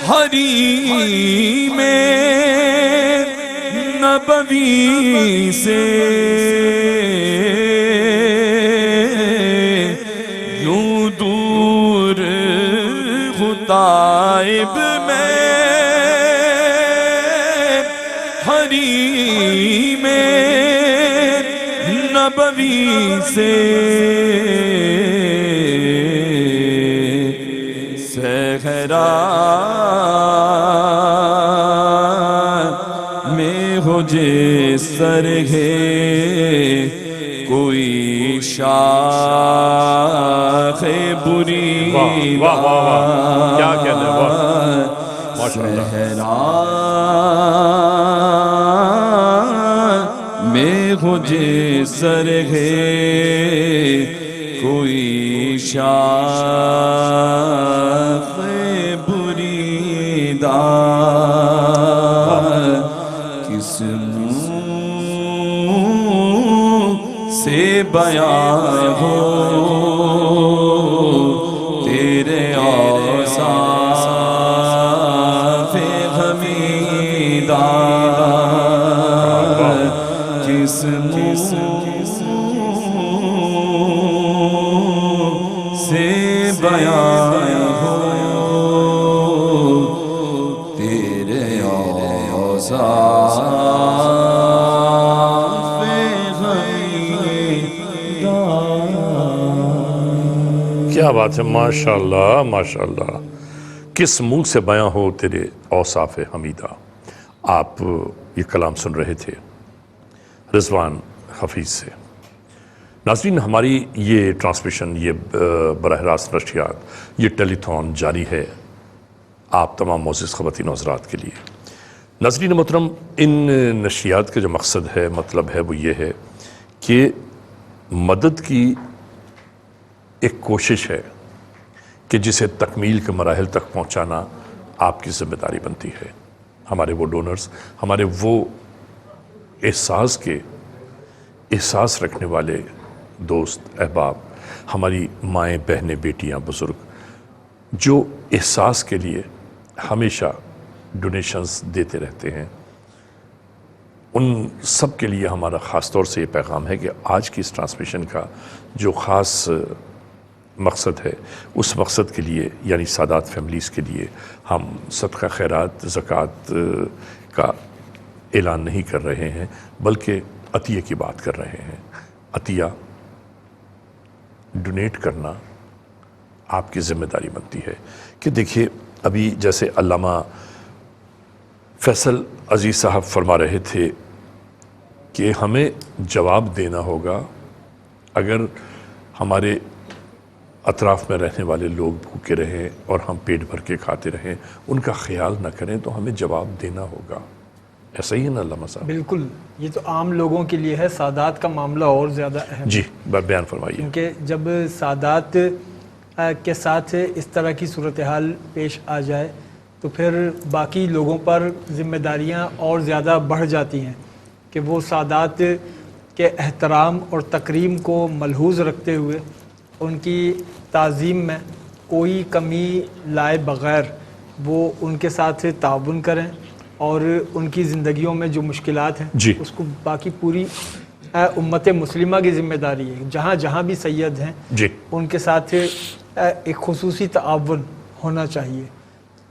حریم نبوی سے یوں دور غائب اب میں حریم نبوی سے صحرا میں ہو جسر ہے کوئی شاخ بری واہ واہ واہ واہ کیا کہنا ہے واہ ماشاءاللہ صحرا میں ہو جسر ہے کوئی شاخ بری دار کس منہ سے بیان ہو تیرے اوصاف حمیدار کس منہ سے بیان ہو تیرے اوصاف کیا بات ہے ماشاءاللہ ماشاءاللہ کس منہ سے بیاں ہو تیرے اوصاف حمیدہ آپ یہ کلام سن رہے تھے رضوان حفیظ سے ناظرین ہماری یہ ٹرانسمیشن یہ براہ راست نشریات یہ ٹیلی تھون جاری ہے آپ تمام معزز خواتین و حضرات کے لیے ناظرین محترم ان نشریات کا جو مقصد ہے مطلب ہے وہ یہ ہے کہ مدد کی ایک کوشش ہے کہ جسے تکمیل کے مراحل تک پہنچانا آپ کی ذمہ داری بنتی ہے ہمارے وہ ڈونرز ہمارے وہ احساس رکھنے والے دوست احباب ہماری مائیں بہنیں بیٹیاں بزرگ جو احساس کے لیے ہمیشہ ڈونیشنز دیتے رہتے ہیں ان سب کے لیے ہمارا خاص طور سے یہ پیغام ہے کہ آج کی اس ٹرانسمیشن کا جو خاص مقصد ہے اس مقصد کے لیے یعنی سادات فیملیز کے لیے ہم صدقہ خیرات زکوٰۃ کا اعلان نہیں کر رہے ہیں بلکہ عطیے کی بات کر رہے ہیں عطیہ ڈونیٹ کرنا آپ کی ذمہ داری بنتی ہے کہ دیکھیے ابھی جیسے علامہ فیصل عزیز صاحب فرما رہے تھے کہ ہمیں جواب دینا ہوگا اگر ہمارے اطراف میں رہنے والے لوگ بھوکے رہیں اور ہم پیٹ بھر کے کھاتے رہیں ان کا خیال نہ کریں تو ہمیں جواب دینا ہوگا ایسا ہی ہے نا علامہ صاحب بالکل یہ تو عام لوگوں کے لیے ہے سادات کا معاملہ اور زیادہ اہم جی بیان فرمائیے کیونکہ جب سادات کے ساتھ اس طرح کی صورتحال پیش آ جائے تو پھر باقی لوگوں پر ذمہ داریاں اور زیادہ بڑھ جاتی ہیں کہ وہ سادات کے احترام اور تکریم کو ملحوظ رکھتے ہوئے ان کی تعظیم میں کوئی کمی لائے بغیر وہ ان کے ساتھ تعاون کریں اور ان کی زندگیوں میں جو مشکلات ہیں جی اس کو باقی پوری امت مسلمہ کی ذمہ داری ہے جہاں جہاں بھی سید ہیں جی ان کے ساتھ ایک خصوصی تعاون ہونا چاہیے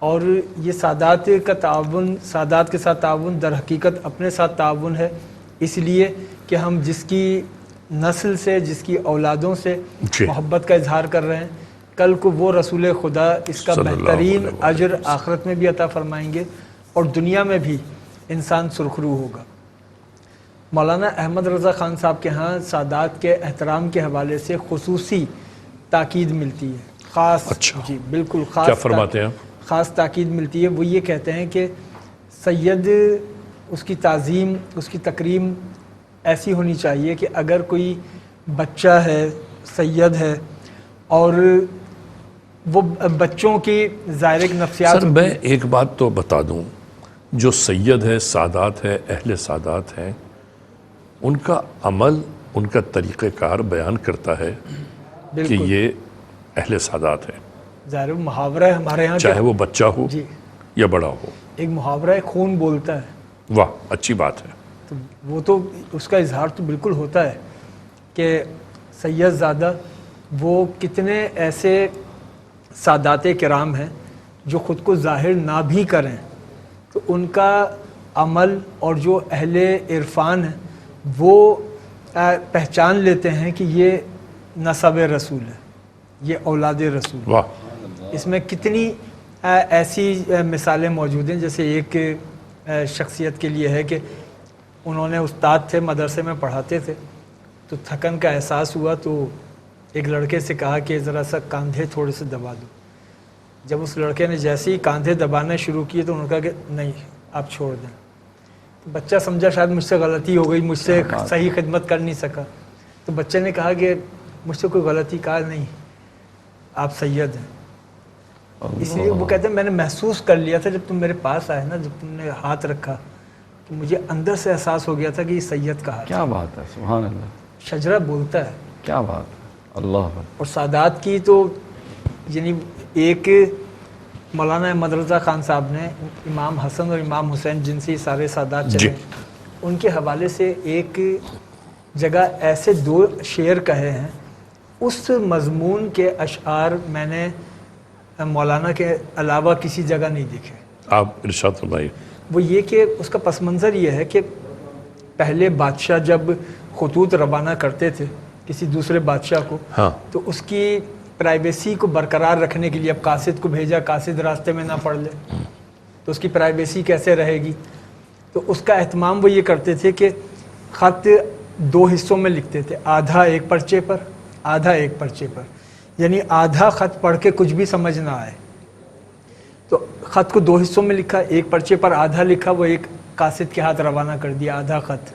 اور یہ سادات کا تعاون سادات کے ساتھ تعاون در حقیقت اپنے ساتھ تعاون ہے اس لیے کہ ہم جس کی نسل سے جس کی اولادوں سے محبت کا اظہار کر رہے ہیں کل کو وہ رسول خدا اس کا بہترین اجر آخرت میں بھی عطا فرمائیں گے اور دنیا میں بھی انسان سرخرو ہوگا مولانا احمد رضا خان صاحب کے ہاں سادات کے احترام کے حوالے سے خصوصی تاکید ملتی ہے خاص جی بالکل خاص کیا فرماتے ہیں خاص تاکید ملتی ہے وہ یہ کہتے ہیں کہ سید اس کی تعظیم اس کی تکریم ایسی ہونی چاہیے کہ اگر کوئی بچہ ہے سید ہے اور وہ بچوں کی ظاہر ایک نفسیات سر میں ایک بات تو بتا دوں جو سید ہے سادات ہے اہل سادات ہیں ان کا عمل ان کا طریقہ کار بیان کرتا ہے کہ یہ اہل سادات ہے ظاہر محاورہ ہے ہمارے یہاں چاہے وہ بچہ ہو جی یا بڑا ہو ایک محاورہ خون بولتا ہے واہ اچھی بات ہے تو وہ تو اس کا اظہار تو بالکل ہوتا ہے کہ سید زادہ وہ کتنے ایسے سادات کرام ہیں جو خود کو ظاہر نہ بھی کریں تو ان کا عمل اور جو اہل عرفان ہیں وہ پہچان لیتے ہیں کہ یہ نسب رسول ہے، یہ اولاد رسول ہے۔ واہ، اس میں کتنی ایسی مثالیں موجود ہیں، جیسے ایک شخصیت کے لیے ہے کہ انہوں نے استاد تھے، مدرسے میں پڑھاتے تھے، تو تھکن کا احساس ہوا تو ایک لڑکے سے کہا کہ ذرا سا کاندھے تھوڑے سے دبا دو۔ جب اس لڑکے نے جیسے ہی کاندھے دبانا شروع کیے تو انہوں نے کہا کہ نہیں آپ چھوڑ دیں۔ تو بچہ سمجھا شاید مجھ سے غلطی ہو گئی، مجھ سے صحیح خدمت کر نہیں سکا، تو بچے نے کہا کہ مجھ سے کوئی غلطی، کہا نہیں آپ سید ہیں۔ اس لیے وہ کہتے ہیں میں نے محسوس کر لیا تھا جب تم میرے پاس آئے نا، جب تم نے ہاتھ رکھا تو مجھے اندر سے احساس ہو گیا تھا کہ یہ سید کا ہاتھ ہے۔ کیا بات ہے، سبحان اللہ، شجرہ بولتا ہے۔ کیا بات ہے، اللہ اکبر۔ اور سادات کی تو یعنی ایک مولانا احمد رضا خان صاحب نے امام حسن اور امام حسین جن سے سارے سادات چلے، ان کے حوالے سے ایک جگہ ایسے دو شعر کہے ہیں، اس مضمون کے اشعار میں نے مولانا کے علاوہ کسی جگہ نہیں دیکھے۔ آپ ارشاد فرمائیے۔ وہ یہ کہ اس کا پس منظر یہ ہے کہ پہلے بادشاہ جب خطوط روانہ کرتے تھے کسی دوسرے بادشاہ کو، ہاں، تو اس کی پرائیویسی کو برقرار رکھنے کے لیے اب قاصد کو بھیجا، قاصد راستے میں نہ پڑھ لے تو اس کی پرائیویسی کیسے رہے گی، تو اس کا اہتمام وہ یہ کرتے تھے کہ خط دو حصوں میں لکھتے تھے، آدھا ایک پرچے پر، آدھا ایک پرچے پر، یعنی آدھا خط پڑھ کے کچھ بھی سمجھ نہ آئے تو خط کو دو حصوں میں لکھا، ایک پرچے پر آدھا لکھا، وہ ایک قاصد کے ہاتھ روانہ کر دیا آدھا خط،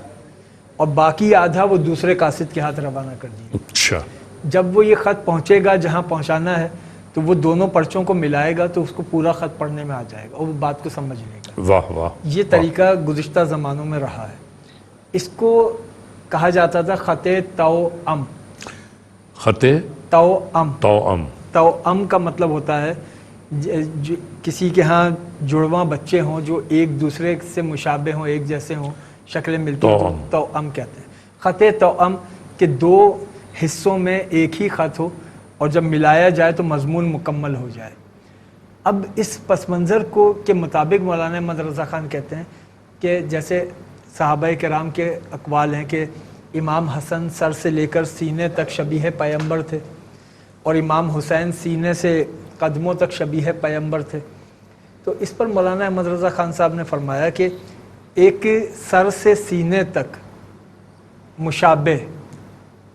اور باقی آدھا وہ دوسرے قاصد کے ہاتھ روانہ کر دیا۔ اچھا، جب وہ یہ خط پہنچے گا جہاں پہنچانا ہے تو وہ دونوں پرچوں کو ملائے گا تو اس کو پورا خط پڑھنے میں آ جائے گا اور وہ بات کو سمجھ لے گا۔ واہ واہ، یہ طریقہ گزشتہ زمانوں میں رہا ہے۔ اس کو کہا جاتا تھا خط توأم۔ خط توأم، توأم، توأم کا مطلب ہوتا ہے کسی کے ہاں جڑواں بچے ہوں جو ایک دوسرے سے مشابہ ہوں، ایک جیسے ہوں، شکلیں ملتی ہوں، تو توأم کہتے ہیں۔ خط توأم کہ دو حصوں میں ایک ہی خط ہو اور جب ملایا جائے تو مضمون مکمل ہو جائے۔ اب اس پس منظر کو کے مطابق مولانا احمد رضا خان کہتے ہیں کہ جیسے صحابہ کرام کے اقوال ہیں کہ امام حسن سر سے لے کر سینے تک شبیہ پیغمبر تھے اور امام حسین سینے سے قدموں تک شبیہ پیغمبر تھے، تو اس پر مولانا احمد رضا خان صاحب نے فرمایا کہ ایک سر سے سینے تک مشابہ،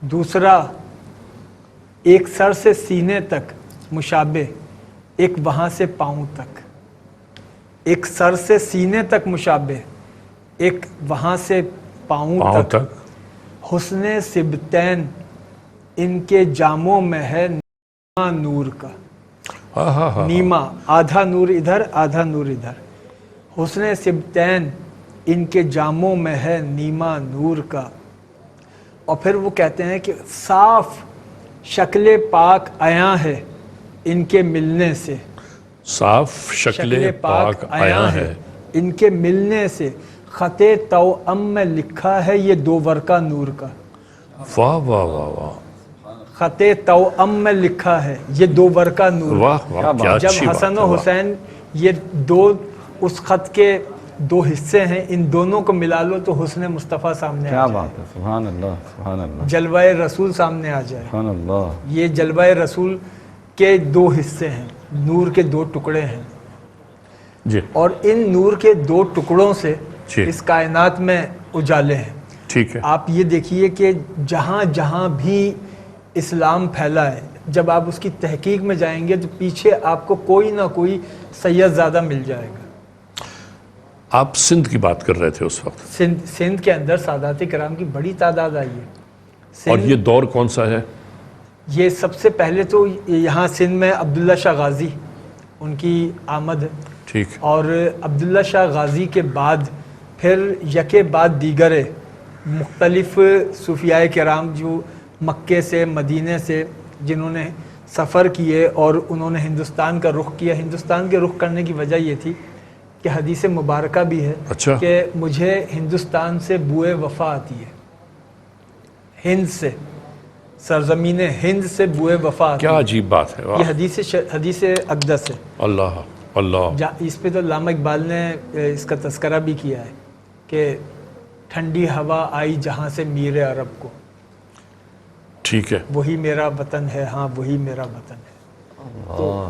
دوسرا ایک سر سے سینے تک مشابہ، ایک وہاں سے پاؤں تک، ایک سر سے سینے تک مشابہ، ایک وہاں سے پاؤں تک، حسن سبتین ان کے جاموں میں ہے نیما نور کا۔ نیما آدھا نور ادھر آدھا نور ادھر، حسن سبتین ان کے جاموں میں ہے نیما نور کا۔ اور پھر وہ کہتے ہیں کہ صاف شکل پاک عیاں ہے ان کے ملنے سے، صاف شکل پاک عیاں ہے ان کے ملنے سے، خط توأم میں لکھا ہے یہ دو ورقہ نور کا۔ واہ واہ واہ واہ، خط توأم میں لکھا ہے یہ دو ورقہ نور کا۔ واہ واہ، کیا جب اچھی بات حسن ہے، و واہ۔ حسین یہ دو اس خط کے دو حصے ہیں، ان دونوں کو ملا لو تو حسن مصطفیٰ سامنے آ کیا جائے، بات ہے، سبحان اللہ، سبحان اللہ، جلوہ رسول سامنے آ جائے۔ سبحان اللہ۔ یہ جلوہ رسول کے دو حصے ہیں، نور کے دو ٹکڑے ہیں، جی اور ان نور کے دو ٹکڑوں سے جی، اس کائنات میں اجالے ہیں۔ ٹھیک ہے، آپ یہ دیکھیے کہ جہاں جہاں بھی اسلام پھیلا ہے، جب آپ اس کی تحقیق میں جائیں گے تو پیچھے آپ کو کوئی نہ کوئی سید زادہ مل جائے گا۔ آپ سندھ کی بات کر رہے تھے اس وقت، سندھ کے اندر سادات کرام کی بڑی تعداد آئی ہے۔ اور یہ دور کون سا ہے؟ یہ سب سے پہلے تو یہاں سندھ میں عبداللہ شاہ غازی ان کی آمد ہے، ٹھیک، اور عبداللہ شاہ غازی کے بعد پھر یکے بعد دیگر مختلف صوفیاء کرام جو مکے سے مدینے سے جنہوں نے سفر کیے اور انہوں نے ہندوستان کا رخ کیا۔ ہندوستان کے رخ کرنے کی وجہ یہ تھی کہ حدیث مبارکہ بھی ہے اچھا، کہ مجھے ہندوستان سے بوئے وفا آتی ہے، ہند سے، سرزمین ہند سے بوئے وفا آتی کیا ہے۔ عجیب بات ہے، یہ واہ حدیث اقدس ہے۔ اللہ، اللہ اس پہ تو علامہ اقبال نے اس کا تذکرہ بھی کیا ہے کہ ٹھنڈی ہوا آئی جہاں سے میر عرب کو، ٹھیک ہے، وہی میرا وطن ہے، ہاں وہی میرا وطن ہے۔ تو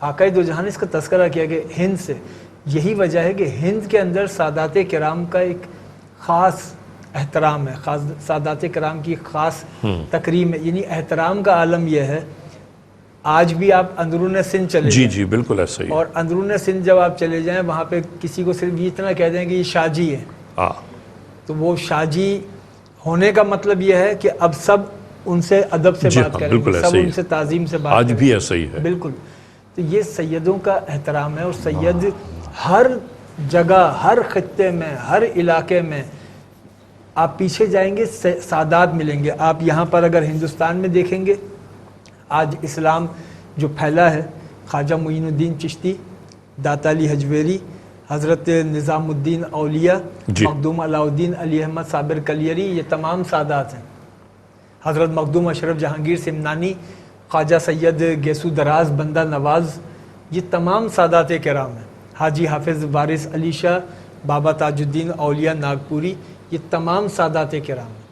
آقا دو جہاں نے اس کا تذکرہ کیا کہ ہند سے، یہی وجہ ہے کہ ہند کے اندر سادات کرام کا ایک خاص احترام ہے، خاص سادات کرام کی خاص تکریم ہے، یعنی احترام کا عالم یہ ہے۔ آج بھی آپ اندرون سندھ چلے جی جائیں جی بالکل ایسا ہی ہے، اور اندرون سندھ جب آپ چلے جائیں وہاں پہ کسی کو صرف یہ اتنا کہہ دیں کہ یہ شاہ جی ہے، ہاں تو وہ شاہ جی ہونے کا مطلب یہ ہے کہ اب سب ان سے ادب سے جی بات ہاں، کریں بالکل گے، ایسا سب ہی ان ہے۔ سے تعظیم سے بات آج کریں بھی گے۔ ایسا ہی ہے، بالکل، تو یہ سیدوں کا احترام ہے، اور سید ہر جگہ، ہر خطے میں، ہر علاقے میں آپ پیچھے جائیں گے سادات ملیں گے۔ آپ یہاں پر اگر ہندوستان میں دیکھیں گے، آج اسلام جو پھیلا ہے، خواجہ معین الدین چشتی، داتا علی حجویری، حضرت نظام الدین اولیاء، جی مخدوم علاء الدین علی احمد صابر کلیری، یہ تمام سادات ہیں۔ حضرت مخدوم اشرف جہانگیر سمنانی، خواجہ سید گیسو دراز بندہ نواز، یہ تمام سادات کرام ہیں۔ حاجی حافظ وارث علی شاہ، بابا تاج الدین اولیاء ناگپوری، یہ تمام سادات کرام ہیں۔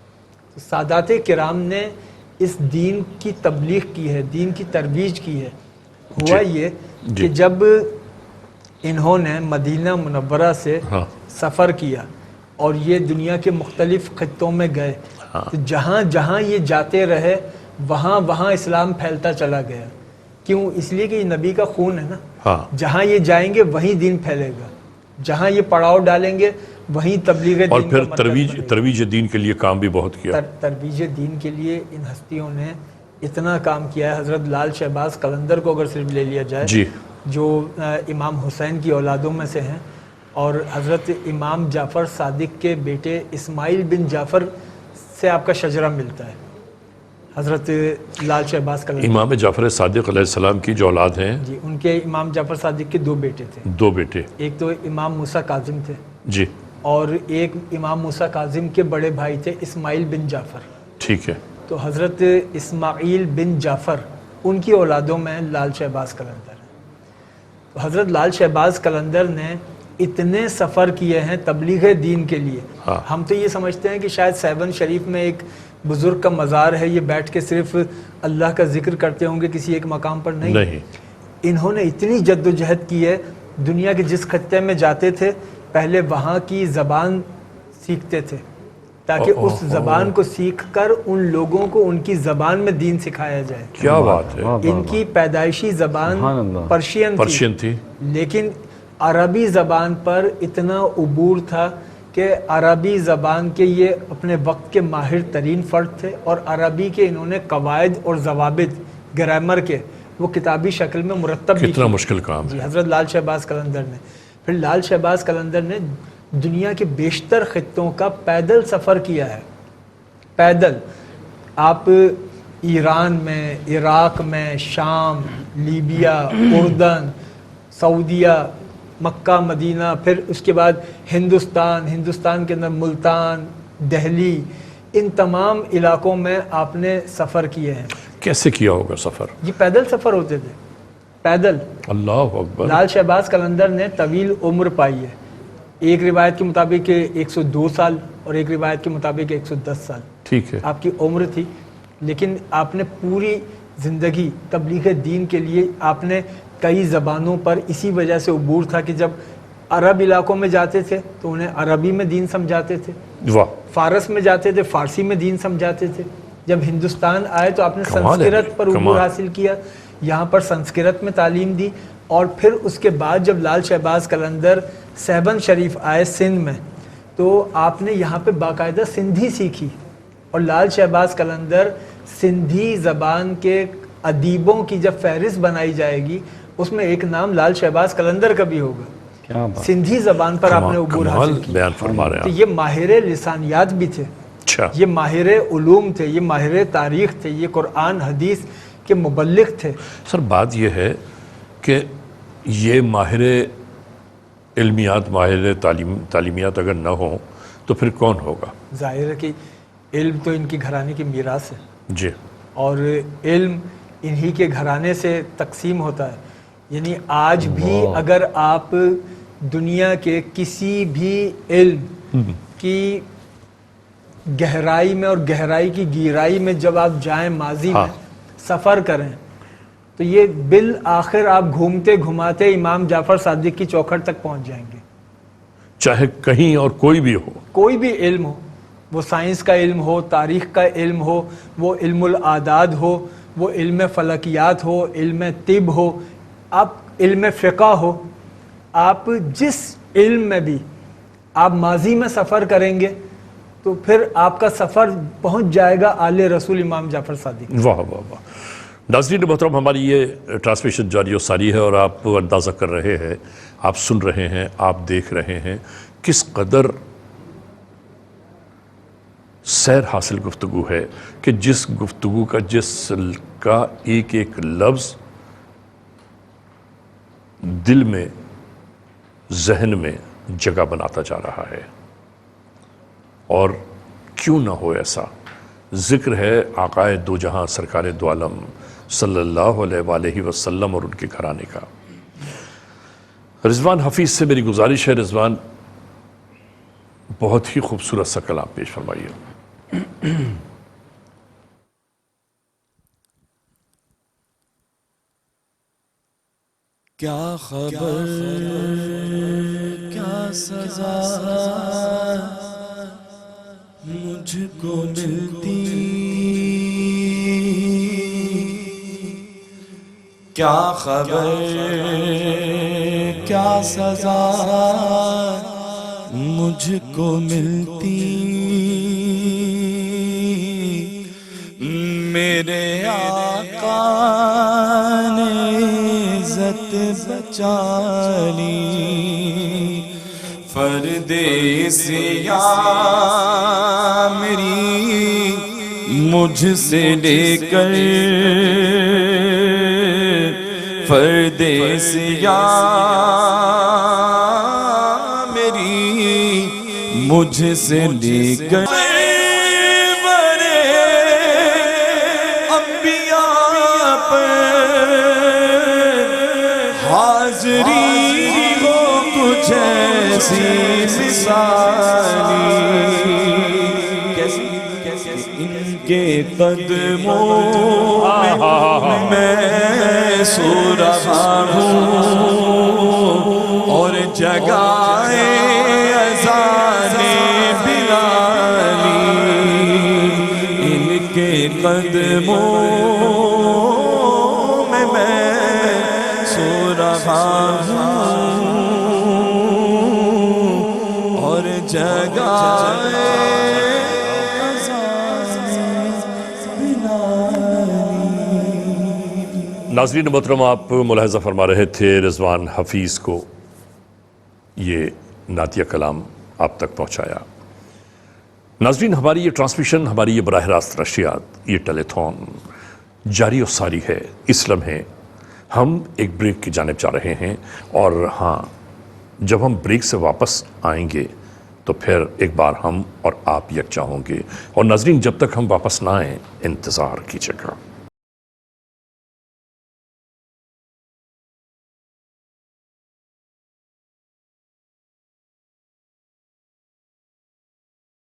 تو سادات کرام نے اس دین کی تبلیغ کی ہے، دین کی ترویج کی ہے۔ ہوا یہ کہ جب انہوں نے مدینہ منورہ سے ہاں سفر کیا اور یہ دنیا کے مختلف خطوں میں گئے، تو جہاں جہاں یہ جاتے رہے وہاں وہاں اسلام پھیلتا چلا گیا۔ کیوں؟ اس لیے کہ یہ نبی کا خون ہے نا، ہاں جہاں یہ جائیں گے وہیں دین پھیلے گا، جہاں یہ پڑاؤ ڈالیں گے وہیں تبلیغ اور دین پھر کا مرکز بنے گا۔ ترویج دین کے لیے کام بھی بہت کیا، ترویج دین کے لیے ان ہستیوں نے اتنا کام کیا ہے۔ حضرت لال شہباز قلندر کو اگر صرف لے لیا جائے، جی جو امام حسین کی اولادوں میں سے ہیں، اور حضرت امام جعفر صادق کے بیٹے اسماعیل بن جعفر سے آپ کا شجرہ ملتا ہے، حضرت لال شہباز قلندر۔ امام جعفر صادق علیہ السلام کی جو اولاد ہیں، جی، ان کے امام جعفر صادق کے 2 بیٹے تھے، 2 بیٹے، ایک تو امام موسیٰ کاظم تھے، جی اور ایک امام موسیٰ کاظم کے بڑے بھائی تھے اسماعیل بن جعفر۔ ٹھیک ہے، تو حضرت اسماعیل بن جعفر ان کی اولادوں میں لال شہباز قلندر ہیں۔ تو حضرت لال شہباز قلندر نے اتنے سفر کیے ہیں تبلیغ دین کے لیے۔ ہاں ہم تو یہ سمجھتے ہیں کہ شاید سیون شریف میں ایک بزرگ کا مزار ہے، یہ بیٹھ کے صرف اللہ کا ذکر کرتے ہوں گے کسی ایک مقام پر، نہیں۔ انہوں نے اتنی جد و جہد کی ہے، دنیا کے جس خطے میں جاتے تھے پہلے وہاں کی زبان سیکھتے تھے تاکہ اس زبان کو سیکھ کر ان لوگوں کو ان کی زبان میں دین سکھایا جائے۔ کیا بات ہے، ان کی پیدائشی زبان سبحان اللہ، پرشین تھی، لیکن عربی زبان پر اتنا عبور تھا کہ عربی زبان کے یہ اپنے وقت کے ماہر ترین فرد تھے، اور عربی کے انہوں نے قواعد اور ضوابط گرامر کے وہ کتابی شکل میں مرتب بھی کتنا کیے۔ مشکل کام جی، ہے، حضرت لال شہباز قلندر نے، پھر لال شہباز قلندر نے دنیا کے بیشتر خطوں کا پیدل سفر کیا ہے۔ پیدل آپ ایران میں، عراق میں، شام، لیبیا، اردن، سعودیہ، مکہ مدینہ، پھر اس کے بعد ہندوستان کے اندر ملتان، دہلی، ان تمام علاقوں میں آپ نے سفر کیے ہیں۔ کیسے کیا ہوگا سفر؟ یہ پیدل سفر ہوتے تھے، پیدل۔ اللہ اکبر، لال شہباز قلندر نے طویل عمر پائی ہے، ایک روایت کے مطابق 102 سال اور ایک روایت کے مطابق 110 سال ٹھیک ہے، آپ کی عمر تھی، لیکن آپ نے پوری زندگی تبلیغ دین کے لیے آپ نے کئی زبانوں پر اسی وجہ سے عبور تھا کہ جب عرب علاقوں میں جاتے تھے تو انہیں عربی میں دین سمجھاتے تھے، واہ فارس میں جاتے تھے فارسی میں دین سمجھاتے تھے، جب ہندوستان آئے تو آپ نے کمال ہے، سنسکرت پر عبور کمال۔ حاصل کیا، یہاں پر سنسکرت میں تعلیم دی، اور پھر اس کے بعد جب لال شہباز قلندر سیون شریف آئے سندھ میں تو آپ نے یہاں پہ باقاعدہ سندھی سیکھی، اور لال شہباز قلندر سندھی زبان کے ادیبوں کی جب فہرست بنائی جائے گی اس میں ایک نام لال شہباز قلندر کا بھی ہوگا۔ کیا بات، سندھی زبان پر آپ نے عبور کمال حاصل کی، بیان فرما رہے تو ہیں یہ ماہر لسانیات بھی تھے، اچھا، یہ ماہر علوم تھے، یہ ماہر تاریخ تھے، یہ قرآن حدیث کے مبلغ تھے۔ سر بات یہ ہے کہ یہ ماہر علمیات، ماہر تعلیمیات اگر نہ ہوں تو پھر کون ہوگا؟ ظاہر ہے کہ علم تو ان کی گھرانے کی میراث ہے، جی، اور علم انہی کے گھرانے سے تقسیم ہوتا ہے۔ یعنی آج بھی اگر آپ دنیا کے کسی بھی علم کی گہرائی میں اور گہرائی کی گہرائی میں جب آپ جائیں ماضی میں سفر کریں تو یہ بالآخر آپ گھومتے گھماتے امام جعفر صادق کی چوکھٹ تک پہنچ جائیں گے. چاہے کہیں اور کوئی بھی ہو, کوئی بھی علم ہو, وہ سائنس کا علم ہو, تاریخ کا علم ہو, وہ علم العادات ہو, وہ علم فلکیات ہو, علم طب ہو, آپ علم فقہ ہو, آپ جس علم میں بھی آپ ماضی میں سفر کریں گے تو پھر آپ کا سفر پہنچ جائے گا آل رسول امام جعفر صادق. واہ واہ واہ. ناظرین محترم, ہماری یہ ٹرانسمیشن جاری و ساری ہے اور آپ اندازہ کر رہے ہیں, آپ سن رہے ہیں, آپ دیکھ رہے ہیں کس قدر سیر حاصل گفتگو ہے کہ جس گفتگو کا, جس کا ایک ایک لفظ دل میں, ذہن میں جگہ بناتا جا رہا ہے. اور کیوں نہ ہو ایسا, ذکر ہے آقائے دو جہاں سرکار دو عالم صلی اللہ علیہ وآلہ وسلم اور ان کے گھرانے کا. رضوان حفیظ سے میری گزارش ہے, رضوان بہت ہی خوبصورت سا کلام پیش فرمائیے. کیا خبر کیا سزا مجھ کو ملتی, کیا خبر کیا سزا مجھ کو ملتی, میرے آقا نے عزت بچا لی, پردیسیاں میری مجھ سے لے کر, پردیسیاں میری مجھ سے لے کر, حاضری ہو کچھ ایسی مثالی, ان کے قدموں میں سو رہا ہوں اور جگائے اذان بلالی, ان کے قدموں میں سو رہا ہوں اور جگائے ناظرین محترم, آپ ملاحظہ فرما رہے تھے رضوان حفیظ کو یہ نعتیہ کلام آپ تک پہنچایا. ناظرین, ہماری یہ ٹرانسمیشن, ہماری یہ براہ راست نشریات, یہ ٹیلی تھون جاری و ساری ہے. اس لمحے ہم ایک بریک کی جانب جا رہے ہیں, اور ہاں, جب ہم بریک سے واپس آئیں گے تو پھر ایک بار ہم اور آپ یکجا ہوں گے. اور ناظرین, جب تک ہم واپس نہ آئیں انتظار کیجیے گا.